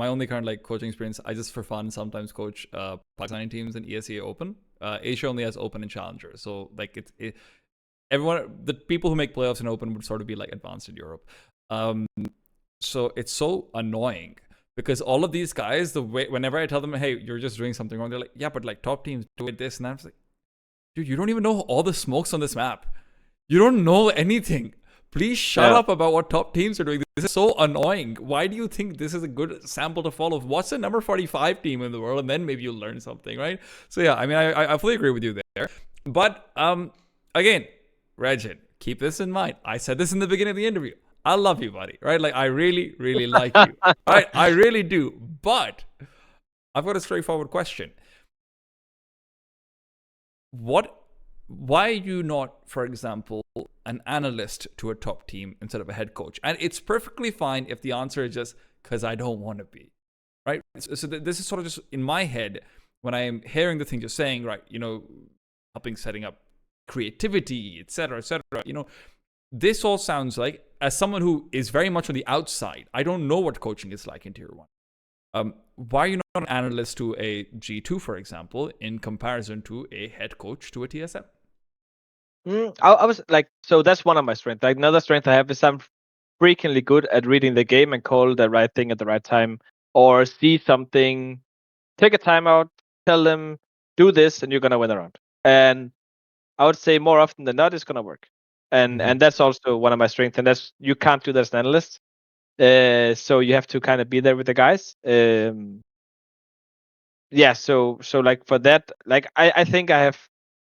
only current like coaching experience, I just for fun sometimes coach Pakistani teams in ESEA Open. Asia only has Open and Challenger, so like everyone, the people who make playoffs in Open would sort of be like advanced in Europe. So it's so annoying because all of these guys, whenever I tell them, hey, you're just doing something wrong, they're like, yeah, but like top teams do it this, and I'm like, dude, you don't even know all the smokes on this map. You don't know anything. Please shut up about what top teams are doing. This is so annoying. Why do you think this is a good sample to follow? What's the number 45 team in the world? And then maybe you'll learn something, right? So yeah, I mean, I fully agree with you there. But again, Rejin, keep this in mind. I said this in the beginning of the interview. I love you, buddy, right? Like, I really, really like you, right? I really do. But I've got a straightforward question. Why are you not, for example, an analyst to a top team instead of a head coach? And it's perfectly fine if the answer is just because I don't want to be, right? So this is sort of just in my head when I'm hearing the things you're saying, right? Helping setting up creativity, etc., etc. This all sounds like, as someone who is very much on the outside, I don't know what coaching is like in Tier 1. Why are you not an analyst to a G2, for example, in comparison to a head coach to a TSM? I was like, so that's one of my strengths. Like another strength I have is I'm freakingly good at reading the game and call the right thing at the right time, or see something, take a timeout, tell them do this, and you're gonna win a round. And I would say more often than not, it's gonna work. And that's also one of my strengths. And that's you can't do that as an analyst. So you have to kind of be there with the guys. Yeah. So like for that, like I think I have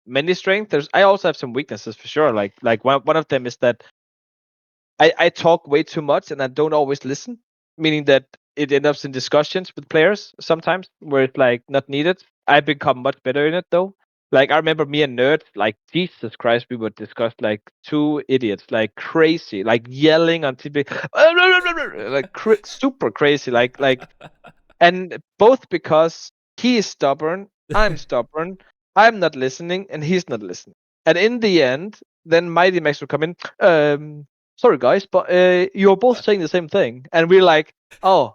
many strengths. I also have some weaknesses for sure. Like one of them is that I talk way too much and I don't always listen, meaning that it ends up in discussions with players sometimes where it's like not needed. I've become much better in it though. Like I remember me and Nerd, like Jesus Christ, we would discuss like two idiots, like crazy, like yelling on TV, like super crazy, and both because he is stubborn, I'm stubborn, I'm not listening, and he's not listening. And in the end, then Mighty Max will come in. Sorry guys, but you're both saying the same thing, and we're like, oh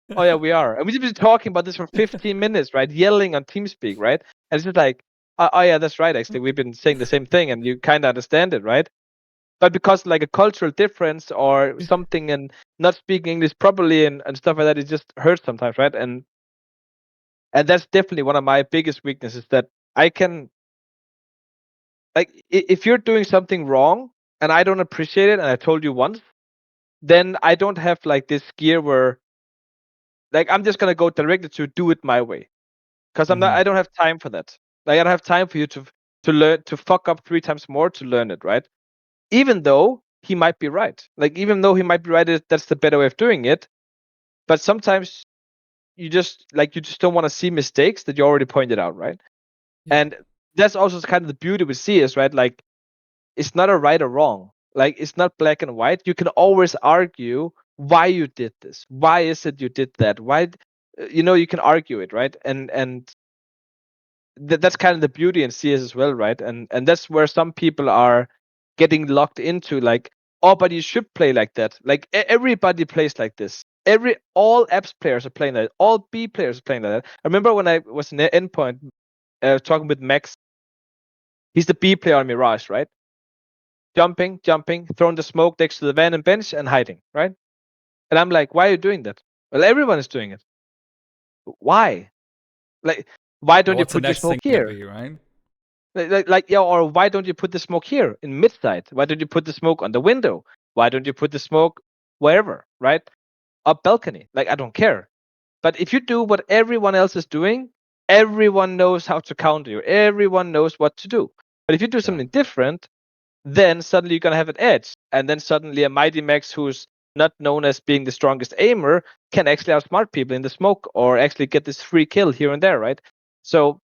yeah, we are, and we've been talking about this for 15 minutes, right? Yelling on TeamSpeak, right? And it's just like, oh yeah, that's right. Actually, we've been saying the same thing, and you kind of understand it, right? But because like a cultural difference or something, and not speaking English properly and stuff like that, it just hurts sometimes, right? And that's definitely one of my biggest weaknesses, that I can, like, if you're doing something wrong and I don't appreciate it and I told you once, then I don't have like this gear where like I'm just gonna go directly to do it my way, because I don't have time for that. Like I don't have time for you to learn, to fuck up 3 times more to learn it, right? Even though he might be right, like even though he might be right, that's the better way of doing it. But sometimes you just don't want to see mistakes that you already pointed out, right? Yeah. And that's also kind of the beauty with CS, right? Like it's not a right or wrong. Like it's not black and white. You can always argue why you did this. Why is it you did that? Why, you can argue it, right? And that's kind of the beauty in CS as well, right? And that's where some people are getting locked into, like, oh, but you should play like that. Like everybody plays like this. All apps players are playing like that. All B players are playing like that. I remember when I was in the Endpoint, talking with Max. He's the B player on Mirage, right? Jumping, throwing the smoke next to the van and bench and hiding, right? And I'm like, why are you doing that? Well, everyone is doing it. Why? Like, why Yeah, don't you what's the put your next smoke thing to here? be, right? Yeah, or why don't you put the smoke here in mid side? Why don't you put the smoke on the window? Why don't you put the smoke wherever, right? Up balcony. Like, I don't care. But if you do what everyone else is doing, everyone knows how to counter you. Everyone knows what to do. But if you do Yeah. something different, then suddenly you're gonna have an edge, and then suddenly a Mighty Max who's not known as being the strongest aimer can actually outsmart people in the smoke, or actually get this free kill here and there, right? So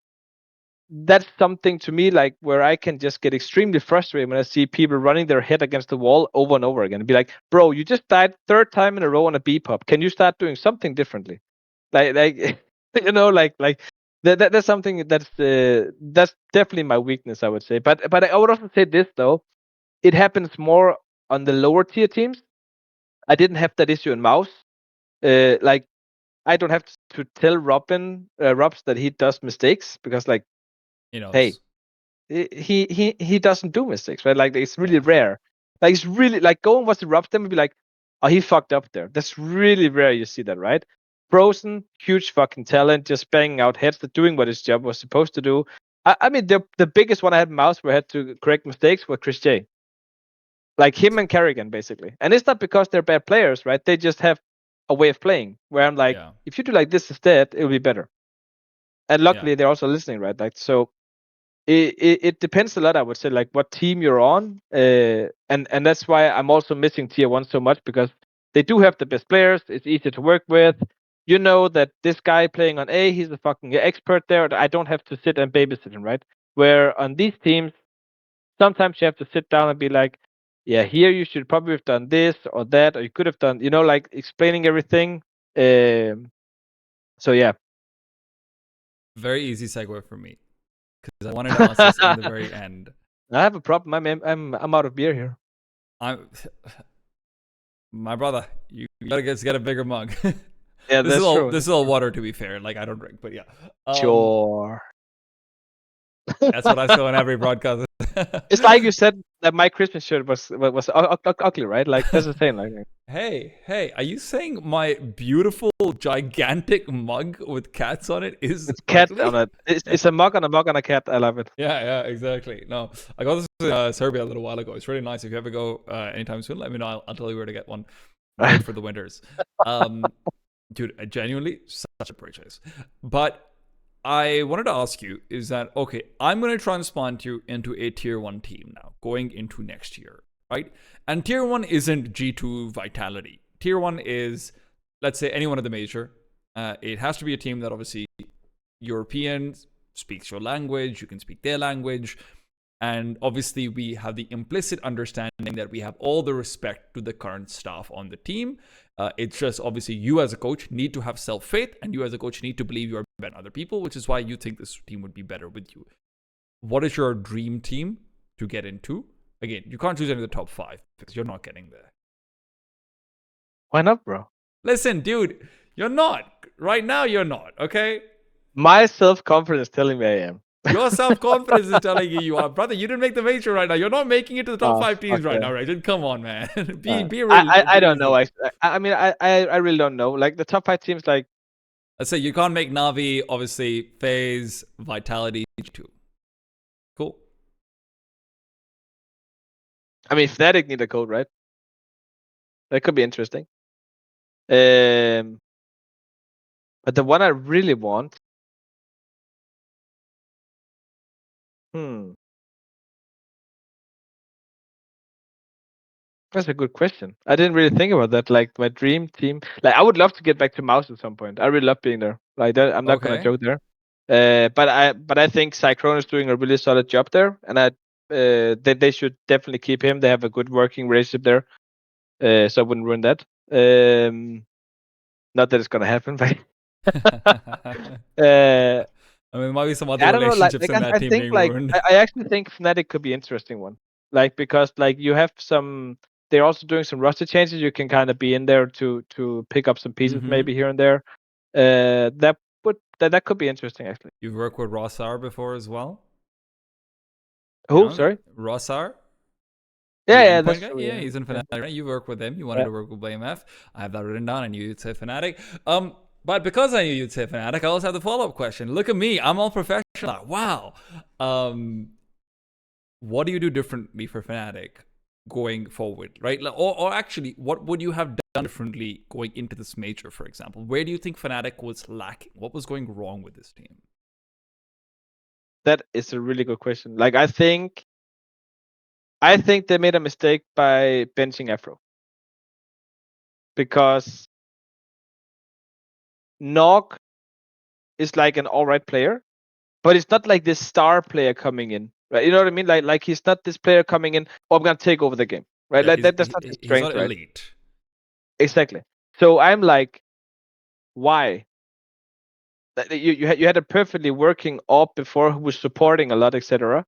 that's something to me, like, where I can just get extremely frustrated when I see people running their head against the wall over and over again and be like, bro, you just died 3rd time in a row on a B pop. Can you start doing something differently? Like like that's something that's definitely my weakness, I would say. But I would also say this though, it happens more on the lower tier teams. I didn't have that issue in Mouse. Like I don't have to tell Robs that he does mistakes, because like, He hey, knows. he doesn't do mistakes, right? Like it's really Yeah. rare. Like it's really like, go and watch the Robs them and be like, oh, he fucked up there. That's really rare you see that, right? Frozen, huge fucking talent, just banging out heads, doing what his job was supposed to do. I mean, the biggest one I had in Mouse where I had to correct mistakes was Chris J. Like him and Kerrigan, basically. And it's not because they're bad players, right? They just have a way of playing where I'm like, Yeah. if you do like this instead, it'll be better. And Yeah. luckily, they're also listening, right? Like, so it depends a lot, I would say, like what team you're on. And that's why I'm also missing tier 1 so much, because they do have the best players. It's easy to work with. You know that this guy playing on A, he's a fucking expert there. I don't have to sit and babysit him, right? Where on these teams, sometimes you have to sit down and be like, yeah, here you should probably have done this or that, or you could have done, like explaining everything. So yeah. Very easy segue for me, because I wanted to ask this in the very end. I have a problem. I'm out of beer here. I'm my brother. You gotta get a bigger mug. Yeah, this is that's all true. this is all water, to be fair. Like I don't drink, but yeah. Sure. That's what I say on every broadcast. It's like you said that my Christmas shirt was ugly, right? Like that's the thing. Like Hey, are you saying my beautiful, gigantic mug with cats on it is it's cat ugly? on it. It's a mug on a cat. I love it. Yeah, exactly. No, I got this in Serbia a little while ago. It's really nice. If you ever go anytime soon, let me know. I'll tell you where to get one made for the winters. Dude, genuinely, such a purchase. But I wanted to ask you is that, okay, I'm going to transplant you into a tier 1 team now, going into next year, right? And tier 1 isn't G2 Vitality. Tier 1 is, let's say, anyone of the major. It has to be a team that obviously European, speaks your language, you can speak their language. And obviously, we have the implicit understanding that we have all the respect to the current staff on the team. It's just obviously you as a coach need to have self-faith, and you as a coach need to believe you are better than other people, which is why you think this team would be better with you. What is your dream team to get into? Again, you can't choose any of the top 5 because you're not getting there. Why not, bro? Listen, dude, you're not. Right now, you're not, okay? My self-confidence telling me I am. Your self-confidence is telling you are. Brother, you didn't make the major right now. You're not making it to the top 5 teams right now, Rejin. Come on, man. be real. I don't know. I mean, I really don't know. Like the top 5 teams, like Let's say you can't make Navi, obviously, FaZe, Vitality, G2. Cool. I mean, Fnatic need a code, right? That could be interesting. But the one I really want. That's a good question. I didn't really think about that. Like my dream team. Like I would love to get back to Mouse at some point. I really love being there. Like that, I'm not gonna Okay. joke there. But I think Cyclone is doing a really solid job there, and they should definitely keep him. They have a good working relationship there. So I wouldn't ruin that. Not that it's gonna happen, but I mean, there might be some other I don't know. relationships in that I team think being ruined. I actually think Fnatic could be an interesting one. Like because like you have some. They're also doing some roster changes. You can kind of be in there to pick up some pieces maybe here and there. That could be interesting actually. You've worked with Rossar before as well? Who? Sorry. Rossar? Yeah, Endpoint that's guy? true. Yeah, he's in Fnatic, right? You work with him. You wanted to work with BlameF. I have that written down. I knew you'd say Fnatic. But because I knew you'd say Fnatic, I also have the follow-up question. Look at me. I'm all professional. Wow. What do you do differently for Fnatic going forward, right? Or actually, what would you have done differently going into this major, for example? Where do you think Fnatic was lacking? What was going wrong with this team? That is a really good question. Like I think they made a mistake by benching Afro. Because Nog is like an alright player, but it's not like this star player coming in. Right? You know what I mean? Like he's not this player coming in, oh, I'm gonna take over the game. Right? Yeah, Like that's not his he's strength, not right? elite. Exactly. So I'm like, why? You had a perfectly working op before who was supporting a lot, etc.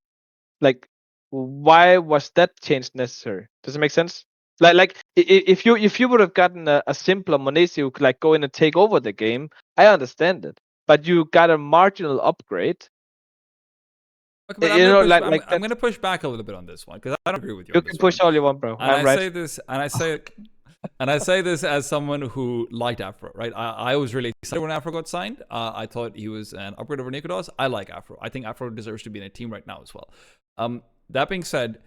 Like, why was that change necessary? Does it make sense? Like if you would have gotten a simpler Monesi who could like go in and take over the game, I understand it. But you got a marginal upgrade. Okay, but I'm gonna push back a little bit on this one because I don't agree with you. You On can this push one. all you want, bro. And I'm right. I say this as someone who liked Afro, right? I was really excited when Afro got signed. I thought he was an upgrade over Nikodos. I like Afro. I think Afro deserves to be in a team right now as well. That being said,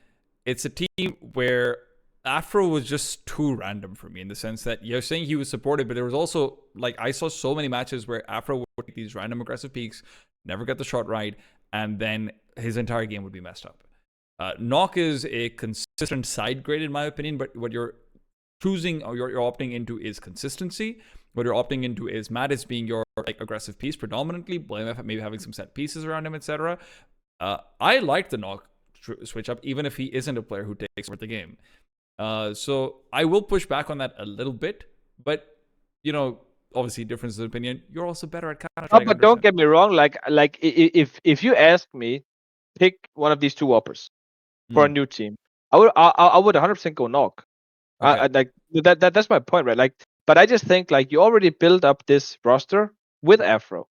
it's a team where Afro was just too random for me in the sense that you're saying he was supported, but there was also like I saw so many matches where Afro would take these random aggressive peaks, never get the shot right, and then his entire game would be messed up. Knock is a consistent side grade in my opinion, but what you're choosing or you're opting into is consistency. What you're opting into is Matt is being your like aggressive piece predominantly, BlameF maybe having some set pieces around him, etc. I like the Knock switch up, even if he isn't a player who takes over the game. So I will push back on that a little bit, but you know, obviously difference of opinion. You're also better at counter. No, but don't get me wrong. Like if you ask me, pick one of these two uppers for a new team, I would 100% go Knock. Okay. Like that's my point, right? Like, but I just think like you already built up this roster with Afro,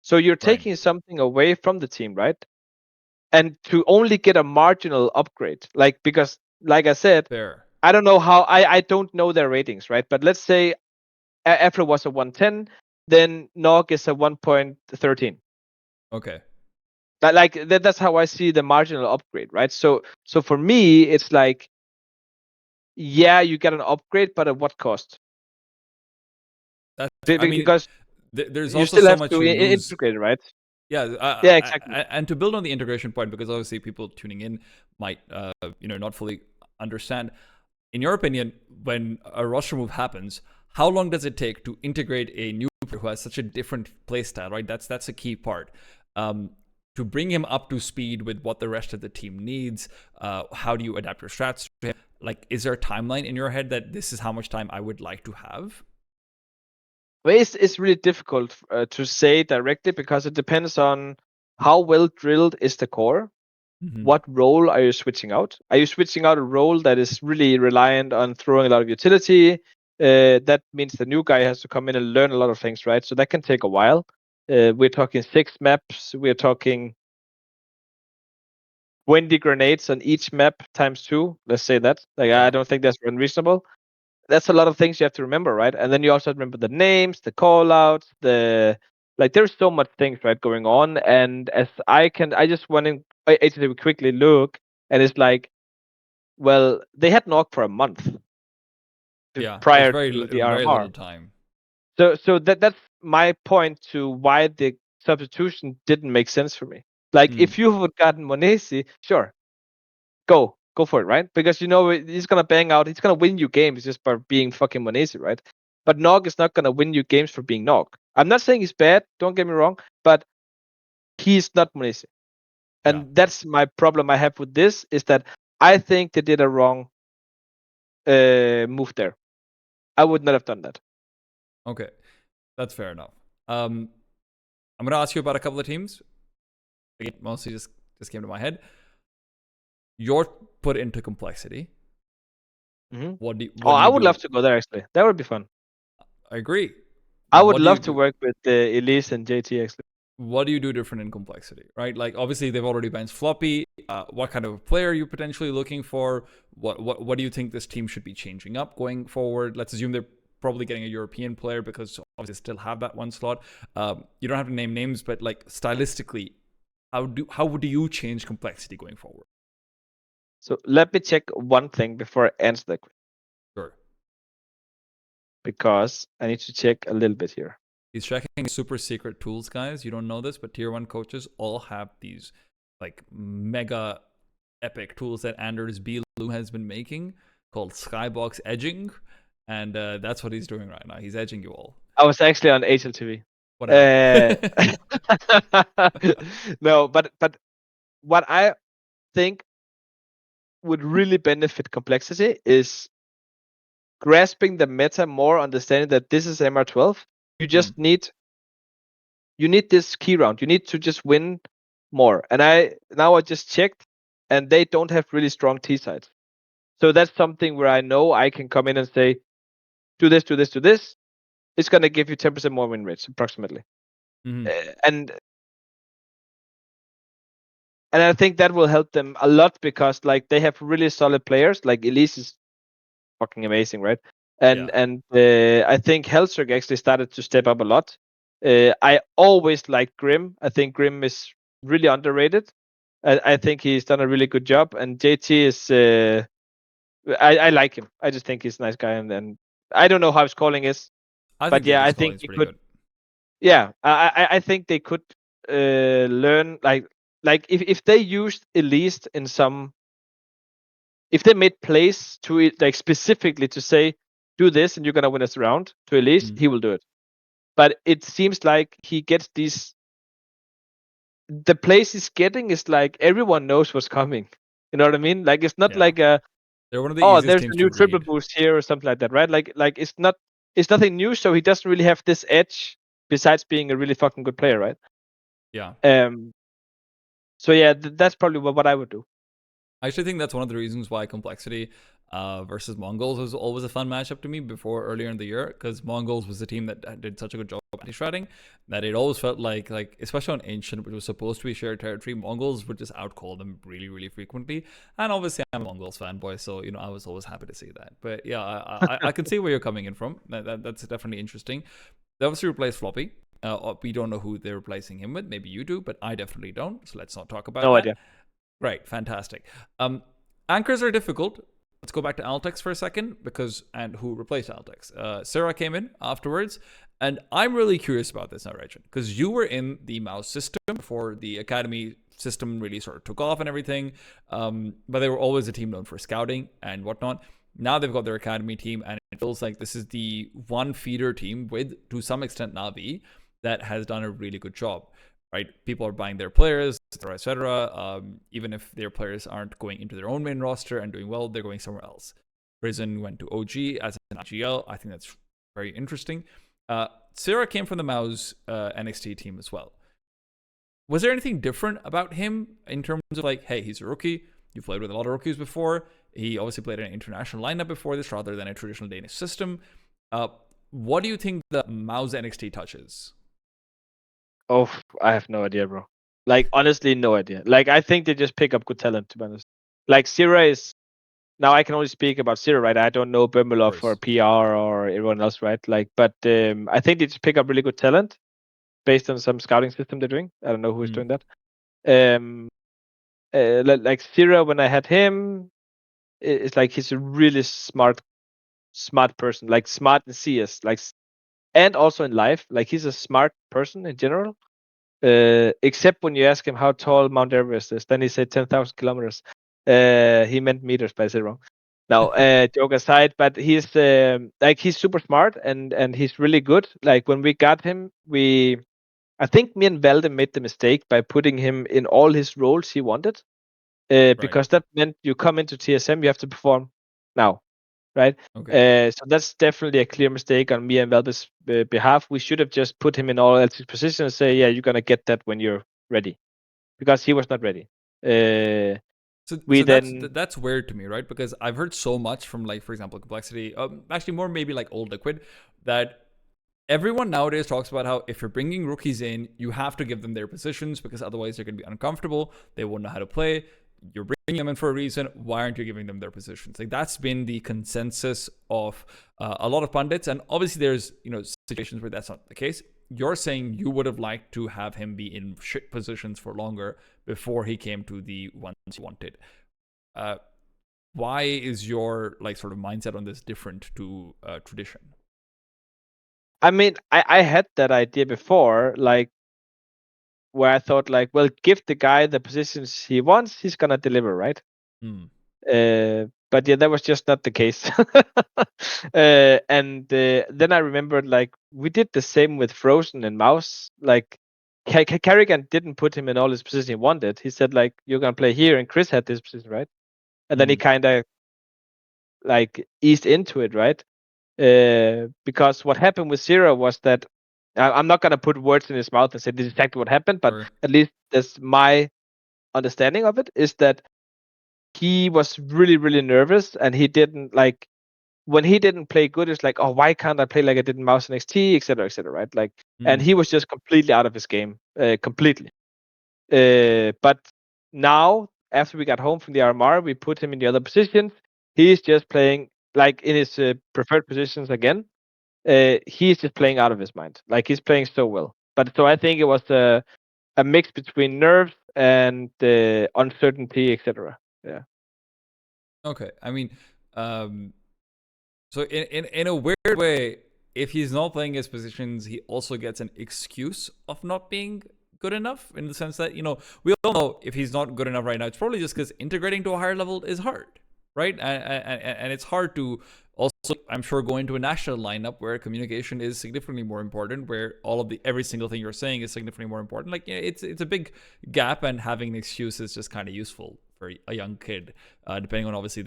so you're Right. taking something away from the team, right? And to only get a marginal upgrade, like because like I said, Fair. I don't know how I don't know their ratings, right? But let's say Afro was a 110, then Nog is a 1.13. Okay. Like that's how I see the marginal upgrade, right? So for me, it's like, yeah, you get an upgrade, but at what cost? I mean, Because there's you also still so have much to you lose. integrate, right? Yeah, Yeah, exactly. and to build on the integration point, because obviously people tuning in might, not fully understand. In your opinion, when a roster move happens, how long does it take to integrate a new player who has such a different playstyle? Right, that's a key part. To bring him up to speed with what the rest of the team needs. How do you adapt your strats to him? Like, is there a timeline in your head that this is how much time I would like to have? Well, it's really difficult to say directly because it depends on how well drilled is the core. Mm-hmm. What role are you switching out? Are you switching out a role that is really reliant on throwing a lot of utility? That means the new guy has to come in and learn a lot of things, right? So that can take a while. We're talking 6 maps. We're talking 20 grenades on each map times 2. Let's say that. Like, Okay. I don't think that's unreasonable. That's a lot of things you have to remember, right? And then you also have to remember the names, the call outs, like there's so much things right going on. And as I just want to actually quickly look, and it's like, well, they had Knock for a month Yeah, that's prior very to the very RMR. little time. So that's my point to why the substitution didn't make sense for me. Like Mm, if you would gotten Monesi, sure, go for it, right? Because you know he's gonna bang out, he's gonna win you games just by being fucking Monesi, right? But Nog is not gonna win you games for being Nog. I'm not saying he's bad, don't get me wrong, but he's not Monesi. yeah. And that's my problem I have with this is that I think they did a wrong move there. I would not have done that. Okay, that's fair enough. I'm gonna ask you about a couple of teams. Again, mostly just came to my head. You're put into complexity. Mm-hmm. Oh, What do I you would love do? to go there actually. That would be fun. I agree. I would What do love to you work with Elise and JT actually. what do you do different in complexity, right? Like obviously they've already benched Floppy. What kind of player are you potentially looking for? What do you think this team should be changing up going forward? Let's assume they're probably getting a European player because obviously they still have that one slot. You don't have to name names, but like stylistically, how would you change complexity going forward? So let me check one thing before I answer that question, Sure. because I need to check a little bit here. He's checking super secret tools, guys. You don't know this, but tier 1 coaches all have these like mega epic tools that Anders B. Lou has been making called Skybox Edging. And that's what he's doing right now. He's edging you all. I was actually on HLTV. Whatever. No, but what I think would really benefit complexity is grasping the meta more, understanding that this is MR12. You just need this key round. You need to just win more. And I just checked, and they don't have really strong T sides. So that's something where I know I can come in and say, do this, do this, do this. It's gonna give you 10% more win rates approximately. Mm-hmm. And I think that will help them a lot because like they have really solid players. Like Elise is fucking amazing, right? Yeah. And I think Hellstrick actually started to step up a lot. I always liked Grim. I think Grim is really underrated. I think he's done a really good job. And JT is I like him. I just think he's a nice guy, and I don't know how his calling is, I but think yeah, I JT's calling think is he pretty could. good. Yeah, I think they could learn like if they used Elise in some, if they made plays to it like specifically to say do this and you're gonna win this round to Elise, Mm. he will do it. But it seems like he gets these. The plays he's getting is like everyone knows what's coming. You know what I mean? Like it's not Yeah. like a, They're one of the oh, easiest there's teams a to new triple read. boost here or something like that, right? Like it's nothing new, so he doesn't really have this edge besides being a really fucking good player, right? Yeah. Um. So yeah, that's probably what I would do. I actually think that's one of the reasons why complexity versus Mongols was always a fun matchup to me before earlier in the year, because Mongols was a team that did such a good job anti-shredding that it always felt like especially on Ancient, which was supposed to be shared territory, Mongols would just outcall them really, really frequently. And obviously, I'm a Mongols fanboy, so I was always happy to see that. But yeah, I can see where you're coming in from. That's definitely interesting. They obviously replaced Floppy. We don't know who they're replacing him with. Maybe you do, but I definitely don't. So let's not talk about No that. idea. Right, fantastic. Anchors are difficult. Let's go back to Altekz for a second, and who replaced Altekz? Sirah came in afterwards, and I'm really curious about this now, Rejin, because you were in the Mouse system before the academy system really sort of took off and everything, but they were always a team known for scouting and whatnot. Now they've got their academy team, and it feels like this is the one feeder team with, to some extent, Navi that has done a really good job. Right, people are buying their players, etc., etc. Even if their players aren't going into their own main roster and doing well, they're going somewhere else. Rejin went to OG as an IGL. I think that's very interesting. Sirah came from the Mouz NXT team as well. Was there anything different about him in terms of hey, he's a rookie. You've played with a lot of rookies before. He obviously played in an international lineup before this rather than a traditional Danish system. What do you think the Mouz NXT touches? Oh, I have no idea, bro. Honestly, no idea. I think they just pick up good talent, to be honest. Sirah is... Now I can only speak about Sirah, right? I don't know Bemilov or PR or everyone else, right? But I think they just pick up really good talent based on some scouting system they're doing. I don't know who's doing that. Sirah, when I had him, it's he's a really smart person, smart in CS, and also in life. He's a smart person in general. Except when you ask him how tall Mount Everest is, then he said 10,000 kilometers. He meant meters, but I said wrong. Now, joke aside, but he's he's super smart and he's really good. When we got him, I think me and Valde made the mistake by putting him in all his roles he wanted, because that meant you come into TSM, you have to perform now, right? Okay. So that's definitely a clear mistake on me and Valde's behalf. We should have just put him in all LT's positions and say, yeah, you're gonna get that when you're ready, because he was not ready. So Then that's weird to me, right? Because I've heard so much from for example, Complexity, actually more maybe Old Liquid, that everyone nowadays talks about how if you're bringing rookies in, you have to give them their positions because otherwise they're going to be uncomfortable. They won't know how to play. You're bringing them in for a reason. Why aren't you giving them their positions? That's been the consensus of a lot of pundits. And obviously there's, situations where that's not the case. You're saying you would have liked to have him be in shit positions for longer before he came to the ones you wanted. Why is your sort of mindset on this different to tradition? I mean, I had that idea before, where I thought, well, give the guy the positions he wants, he's gonna deliver, right? But yeah, that was just not the case. Then I remembered, we did the same with Frozen and Mouse. Kerrigan didn't put him in all his positions he wanted. He said, you're gonna play here, and Chris had this position, right? And then he kind of eased into it, right? Because what happened with Sirah was that I'm not gonna put words in his mouth and say this is exactly what happened, but at least that's my understanding of it, is that he was really, really nervous, and he didn't when he didn't play good. It's oh, why can't I play like I did in Mouse NXT, etc., etc., right? And he was just completely out of his game, completely. But now, after we got home from the RMR, we put him in the other positions. He's just playing in his preferred positions again. He's just playing out of his mind. He's playing so well. But so I think it was a mix between nerves and uncertainty, etc. Yeah. Okay. I mean, so in a weird way, if he's not playing his positions, he also gets an excuse of not being good enough, in the sense that, we all know if he's not good enough right now, it's probably just because integrating to a higher level is hard, right? And it's hard to also, I'm sure, go into a national lineup where communication is significantly more important, where every single thing you're saying is significantly more important. It's a big gap, and having an excuse is just kind of useful for a young kid, depending on obviously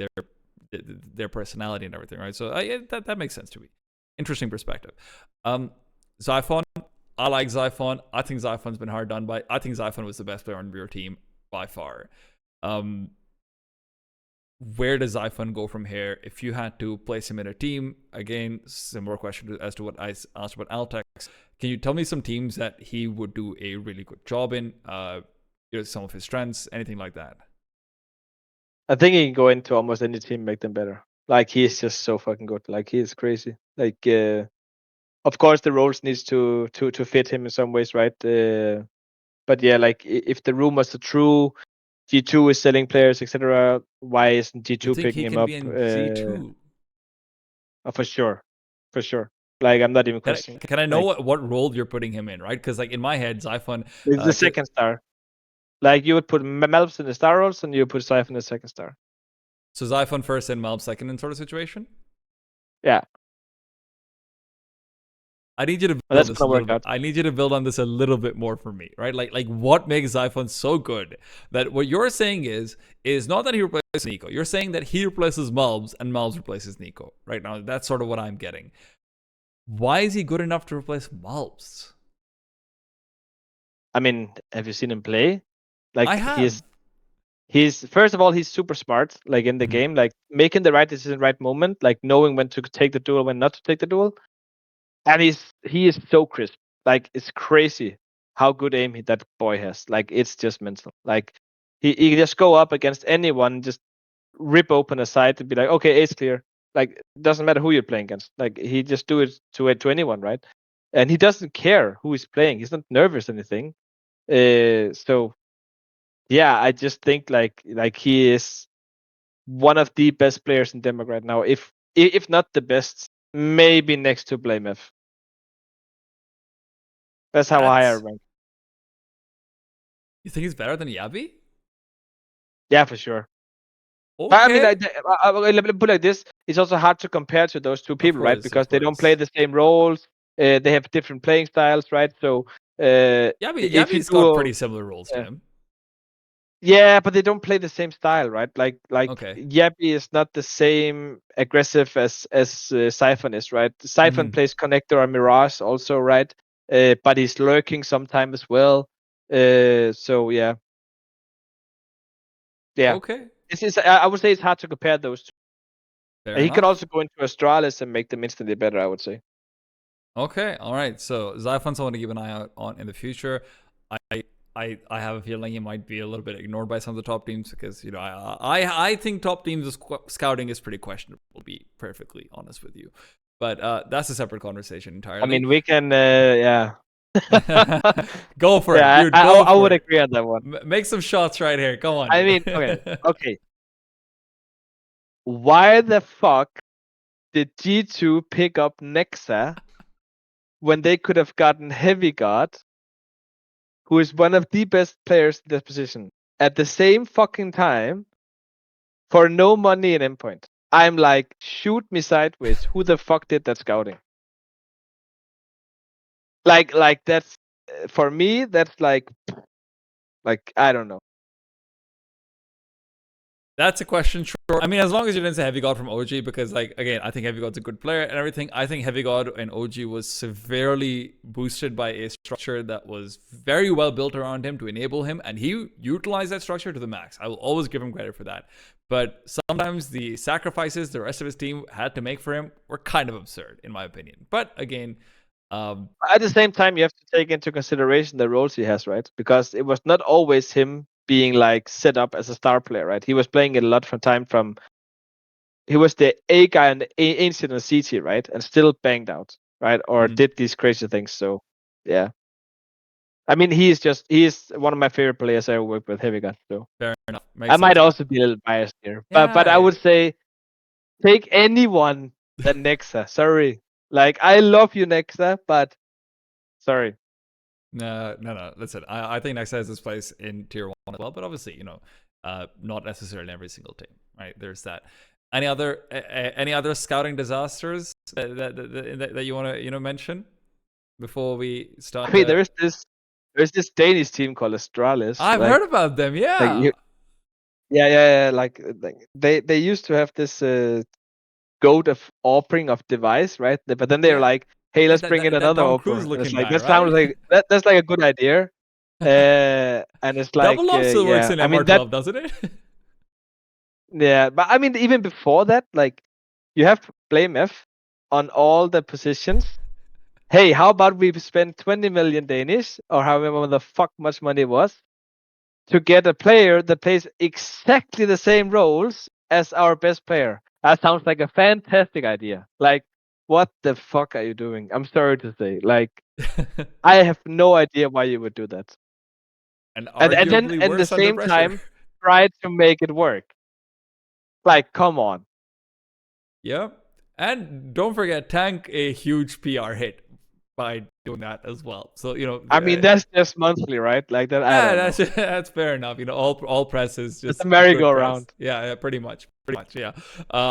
their personality and everything, right? So that makes sense to me. Interesting perspective. Zyphon, I like Zyphon. I think Zyphon's been hard done by. I think Zyphon was the best player on your team by far. where does Zyphon go from here? If you had to place him in a team, again, similar question as to what I asked about Altekz. Can you tell me some teams that he would do a really good job in? Some of his strengths, anything like that. I think he can go into almost any team, make them better. Like he's just so fucking good. Like he is crazy. Like of course the roles needs to fit him in some ways, right? But yeah, like if the rumors are true, G2 is selling players, etc. Why isn't You G2 think picking he him can up? be in G2? For sure, for sure. Like I'm not even questioning. Can I know like, what role you're putting him in, right? Because like in my head, Zyphon, it's the second star. Like you would put Melps in the star roles, and you put Zyphon in the second star. So Zyphon first and Malp second in sort of situation. Yeah. I need you to build this a little bit. I need you to build on this a little bit more for me, right? Like what makes Zyphon so good that what you're saying is not that he replaces Nico. You're saying that he replaces Malbs and Malbs replaces Nico. Right now, that's sort of what I'm getting. Why is he good enough to replace Malbs? I mean, have you seen him play? Like I have. He's first of all, he's super smart, like in the game, like making the right decision, right moment, like knowing when to take the duel, when not to take the duel. And he is so crisp. Like it's crazy how good aim that boy has. Like it's just mental. Like he just go up against anyone, just rip open a side and be like, okay, ace clear. Like it doesn't matter who you're playing against. Like he just do it to anyone, right? And he doesn't care who he's playing. He's not nervous or anything. So yeah, I just think like he is one of the best players in Denmark right now. If not the best, maybe next to BlameF. That's how high I rank. You think he's better than Yabi? Yeah, for sure. Okay. I mean, let me put it like this: it's also hard to compare to those two people, right? Because they don't play the same roles. They have different playing styles, right? So, Yabi's got pretty similar roles to him. Yeah, but they don't play the same style, right? Like okay. Yabi is not the same aggressive as Zyphon is, right? Zyphon plays connector or Mirage also, right? But he's lurking sometime as well. So yeah. Okay. I would say it's hard to compare those two. Fair He enough. can also go into Astralis and make them instantly better, I would say. Okay, all right. So Zyphon's someone to keep an eye out on in the future. I have a feeling he might be a little bit ignored by some of the top teams because I think top teams scouting is pretty questionable. To be perfectly honest with you, but that's a separate conversation entirely. I mean, we can yeah. Go for it, dude. I would agree on that one. Make some shots right here. Come on. I mean, okay. Why the fuck did G2 pick up Nexa when they could have gotten Heavy God, who is one of the best players in this position, at the same fucking time for no money in Endpoint? I'm like, shoot me sideways. Who the fuck did that scouting? Like that's for me. That's like I don't know. That's a question. Sure. I mean, as long as you didn't say Heavy God from OG, because like again, I think Heavy God's a good player and everything. I think Heavy God and OG was severely boosted by a structure that was very well built around him to enable him, and he utilized that structure to the max. I will always give him credit for that. But sometimes the sacrifices the rest of his team had to make for him were kind of absurd, in my opinion. But again, at the same time, you have to take into consideration the roles he has, right? Because it was not always him being like set up as a star player, right? He was playing it a lot from he was the A guy and the ancient and CT, right? And still banged out, right? Or did these crazy things. So yeah. I mean, he is one of my favorite players I ever worked with, Heavy Gun. So fair enough. I might also be a little biased here. Yeah, But I would say take anyone than Nexa. Sorry. Like I love you, Nexa, but sorry. No. Listen, I think Nexa has this place in tier 1 as well, but obviously, not necessarily every single team, right? There's that. Any other scouting disasters that you want to mention before we start? I mean, there's this Danish team called Astralis. I've heard about them. Yeah. Yeah. Like they used to have this goat of offering of device, right? But then they're like, hey, let's bring in another offer. And it's like that sounds like that's like a good idea. And it's like Double Off still works in I mean, MR12, doesn't it? Yeah, but I mean, even before that, like, you have BlameF on all the positions. Hey, how about we spend 20 million Danish, or however the fuck much money it was, to get a player that plays exactly the same roles as our best player? That sounds like a fantastic idea. Like, what the fuck are you doing? I'm sorry to say. Like, I have no idea why you would do that. And And then arguably at the worse under same pressure. time, try to make it work. Like, come on. Yeah. And don't forget, tank a huge PR hit by doing that as well. So, I mean, that's just monthly, right? Like that. I yeah, don't know. that's fair enough. All press is It's a just good press. merry-go-round. Yeah, pretty much. Pretty much, yeah.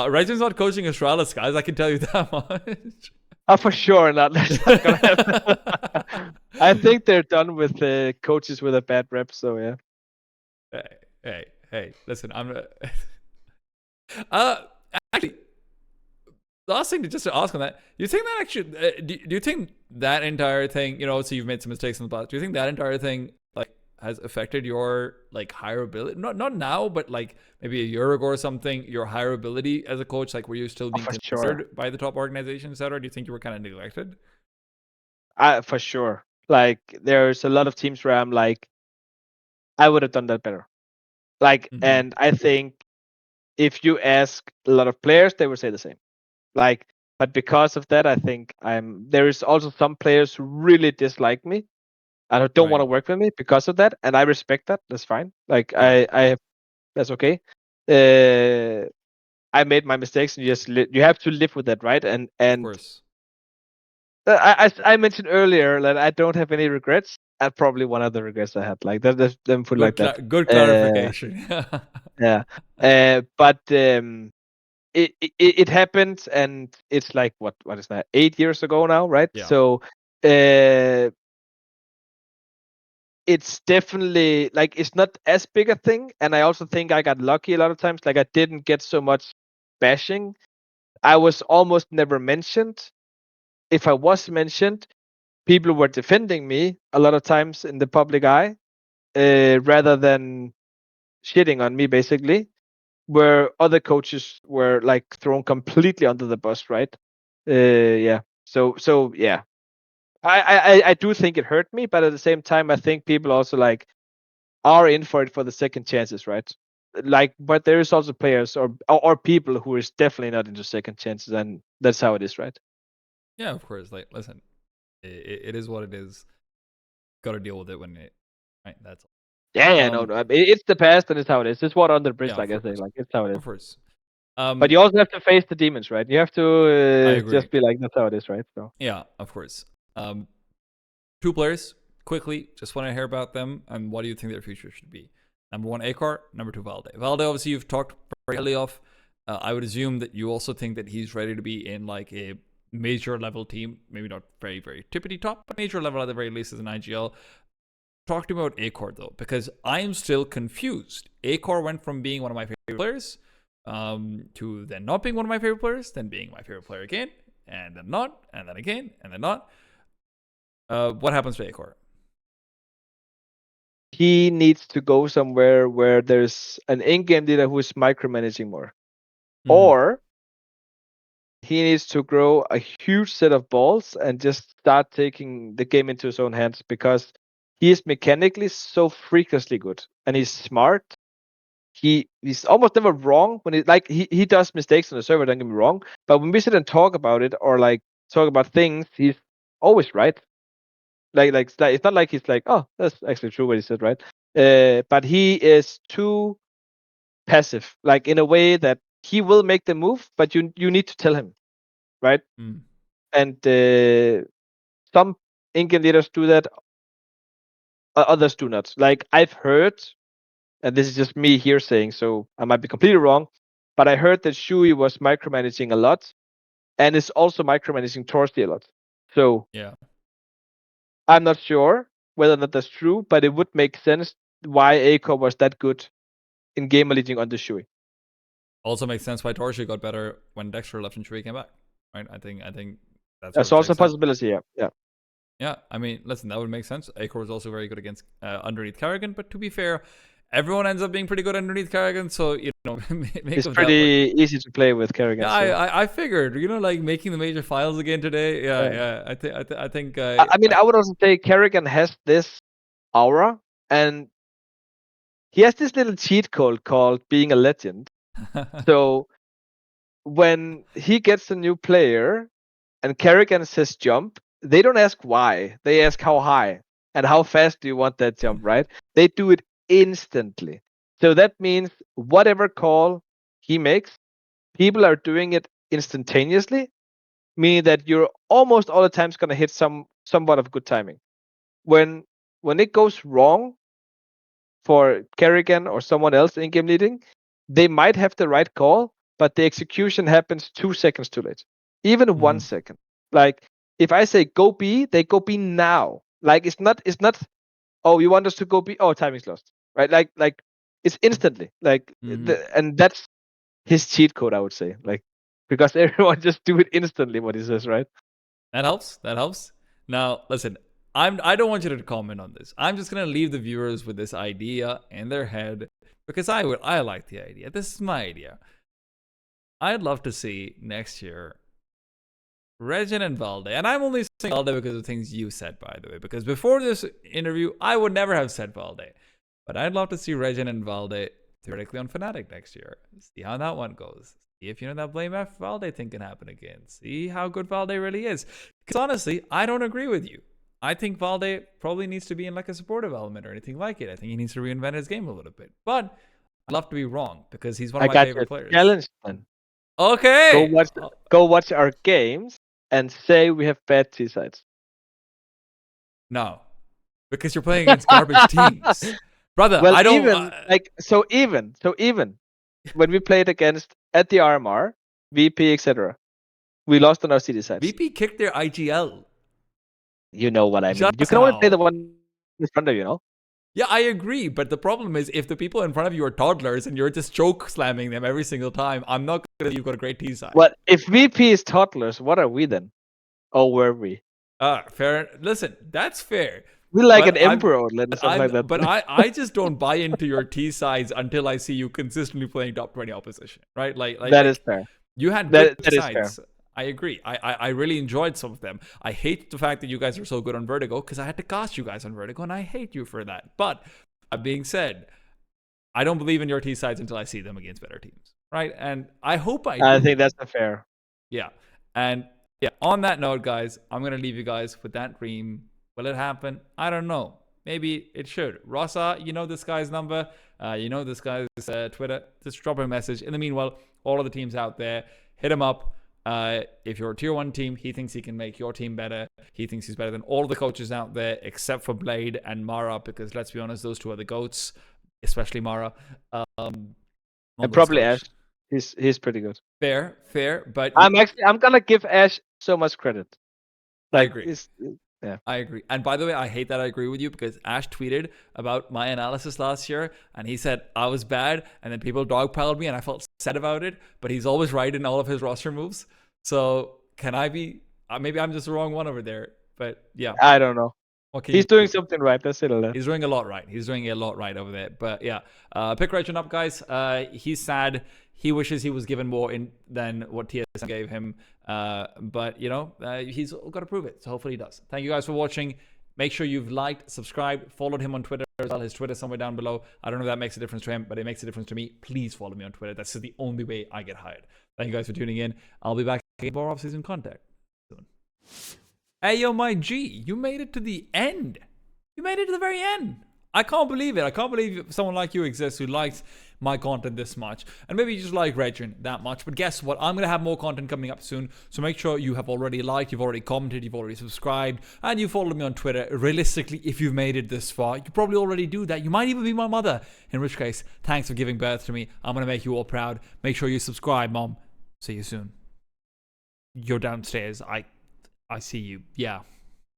Rejin's not coaching Astralis, guys. I can tell you that much. For sure not. That's not gonna happen. I think they're done with coaches with a bad rep. So yeah. Hey. Listen, I'm. Actually, last thing to just to ask on that, do you think that actually? Do you think that entire thing? So you've made some mistakes in the past. Do you think that entire thing like has affected your like hireability? Not now, but like maybe a year ago or something. Your hireability as a coach, like were you still being For considered sure. by the top organizations, etc.? Do you think you were kind of neglected? For sure. Like there's a lot of teams where I'm like, I would have done that better. Like, Mm-hmm. and I think if you ask a lot of players, they would say the same. Like, but because of that, I think there is also some players who really dislike me and who don't want Right. to work with me because of that, and I respect that. That's fine. Like Yeah. that's okay. Uh, I made my mistakes, and you have to live with that, right? And Of and course. I mentioned earlier that I don't have any regrets. And probably one of the regrets I had, like that. Let me put it like that. Good Uh, clarification. yeah. But it happened, and it's like what is that? 8 years ago now, right? Yeah. So it's definitely like it's not as big a thing, and I also think I got lucky a lot of times. Like I didn't get so much bashing. I was almost never mentioned. If I was mentioned, people were defending me a lot of times in the public eye, rather than shitting on me, basically. Where other coaches were like thrown completely under the bus, right? Yeah. So yeah. I do think it hurt me, but at the same time, I think people also like are in for it for the second chances, right? Like, but there is also players or people who is definitely not into second chances, and that's how it is, right? Yeah, of course. Like, listen, it is what it is. Got to deal with it when it. Right. That's Yeah, all. no. I mean, it's the past, and it's how it is. It's water under the bridge, Yeah, like of I say. course. Like it's how it is. Of course. But you also have to face the demons, right? You have I to agree. just be like, that's how it is, right? So Yeah, of course. Two players, quickly, just want to hear about them and what do you think their future should be? Number one, Acor. Number two, Valde. Valde, obviously, you've talked very highly of. I would assume that you also think that he's ready to be in like a major level team. Maybe not very, very tippity top, but major level at the very least as an IGL. Talk to me about Acor though, because I'm still confused. Acor went from being one of my favorite players to then not being one of my favorite players, then being my favorite player again, and then not, and then again, and then not. What happens to Acor? he needs to go somewhere where there's an in-game leader who is micromanaging more, Mm-hmm. or he needs to grow a huge set of balls and just start taking the game into his own hands, because he is mechanically so freakishly good and he's smart. He's almost never wrong when he does mistakes on the server, don't get me wrong, but when we sit and talk about it or like talk about things, he's always right. It's not like he's like, oh, that's actually true what he said, right? But he is too passive, like in a way that he will make the move, but you need to tell him, right? Mm. And some in-game leaders do that, others do not. Like I've heard, and this is just me here saying, so I might be completely wrong, but I heard that Shui was micromanaging a lot, and is also micromanaging Torsty a lot. So Yeah. I'm not sure whether or not that's true, but it would make sense why Acor was that good in gamer leading under Shui. Also makes sense why Torshi got better when Dexter left and Shui came back. Right? I think that sort That's of also a checks out. possibility. Yeah, yeah. Yeah, I mean, listen, that would make sense. Acor was also very good against underneath Karrigan, but to be fair, everyone ends up being pretty good underneath Kerrigan, so make It's of that. pretty easy to play with Kerrigan. Yeah, I figured, like making the major finals again today. Yeah. I think. I mean, I would also say Kerrigan has this aura, and he has this little cheat code called being a legend. So when he gets a new player and Kerrigan says jump, they don't ask why. They ask how high and how fast do you want that jump, right? They do it instantly. So that means whatever call he makes, people are doing it instantaneously, meaning that you're almost all the times gonna hit somewhat of good timing. When it goes wrong for Kerrigan or someone else in game leading, they might have the right call, but the execution happens 2 seconds too late, even 1 second. Like if I say go B, they go B now. Like it's not. Oh, you want us to go B? Oh, timing's lost. Right? Like it's instantly. Like and that's his cheat code, I would say. Like because everyone just do it instantly. What he says, right? That helps. That helps. Now, listen, I don't want you to comment on this. I'm just gonna leave the viewers with this idea in their head because I like the idea. This is my idea. I'd love to see next year Rejin and Valde, and I'm only saying Valde because of things you said, by the way. Because before this interview, I would never have said Valde, but I'd love to see Rejin and Valde theoretically on Fnatic next year. See how that one goes. See if that BlameF Valde thing can happen again. See how good Valde really is. Because honestly, I don't agree with you. I think Valde probably needs to be in like a supportive element or anything like it. I think he needs to reinvent his game a little bit. But I'd love to be wrong because he's one of my favorite players. Challenge then. Okay. Go watch our games and say we have bad T sides. No, because you're playing against garbage teams, brother. Well, I don't even when we played against at the RMR, VP, etc., we lost on our CD sides. VP kicked their IGL. You know what I mean. You can only play the one in front of you, Yeah, I agree. But the problem is, if the people in front of you are toddlers and you're just choke slamming them every single time, I'm not gonna say you've got a great T side. Well, if VP is toddlers, what are we then? Oh, were we? Fair. Listen, that's fair. We like an emperor or something like that. But I just don't buy into your T sides until I see you consistently playing top 20 opposition, right? Like that is fair. You had good that sides. Is fair. I agree. I really enjoyed some of them. I hate the fact that you guys are so good on Vertigo because I had to cast you guys on Vertigo, and I hate you for that. But that being said, I don't believe in your T sides until I see them against better teams, right? And I hope I do. I think that's fair. Yeah. And yeah, on that note, guys, I'm going to leave you guys with that dream. Will it happen? I don't know. Maybe it should. Rossa, you know this guy's number. You know this guy's Twitter. Just drop him a message. In the meanwhile, all of the teams out there, hit him up. If you're a tier 1 team, he thinks he can make your team better. He thinks he's better than all the coaches out there except for Blade and Mara, because let's be honest, those two are the GOATs, especially Mara. And probably Ash. He's pretty good. Fair, but I'm gonna give Ash so much credit. I agree. Yeah. I agree. And by the way, I hate that I agree with you because Ash tweeted about my analysis last year and he said I was bad and then people dogpiled me and I felt sad about it, but he's always right in all of his roster moves. So can I be, maybe I'm just the wrong one over there, but yeah. I don't know. He's doing something right. That's it. He's doing a lot right. He's doing a lot right over there. But yeah, pick Rejin up, guys. He's sad. He wishes he was given more than what TSM gave him. But, he's got to prove it. So hopefully he does. Thank you guys for watching. Make sure you've liked, subscribed, followed him on Twitter as well. His Twitter somewhere down below. I don't know if that makes a difference to him, but it makes a difference to me. Please follow me on Twitter. That's the only way I get hired. Thank you guys for tuning in. I'll be back in more off-season content soon. Hey, yo, my G, you made it to the end. You made it to the very end. I can't believe it. I can't believe someone like you exists who likes my content this much. And maybe you just like Rejin that much. But guess what? I'm going to have more content coming up soon. So make sure you have already liked, you've already commented, you've already subscribed, and you followed me on Twitter. Realistically, if you've made it this far, you probably already do that. You might even be my mother. In which case, thanks for giving birth to me. I'm going to make you all proud. Make sure you subscribe, Mom. See you soon. You're downstairs. I see you. Yeah.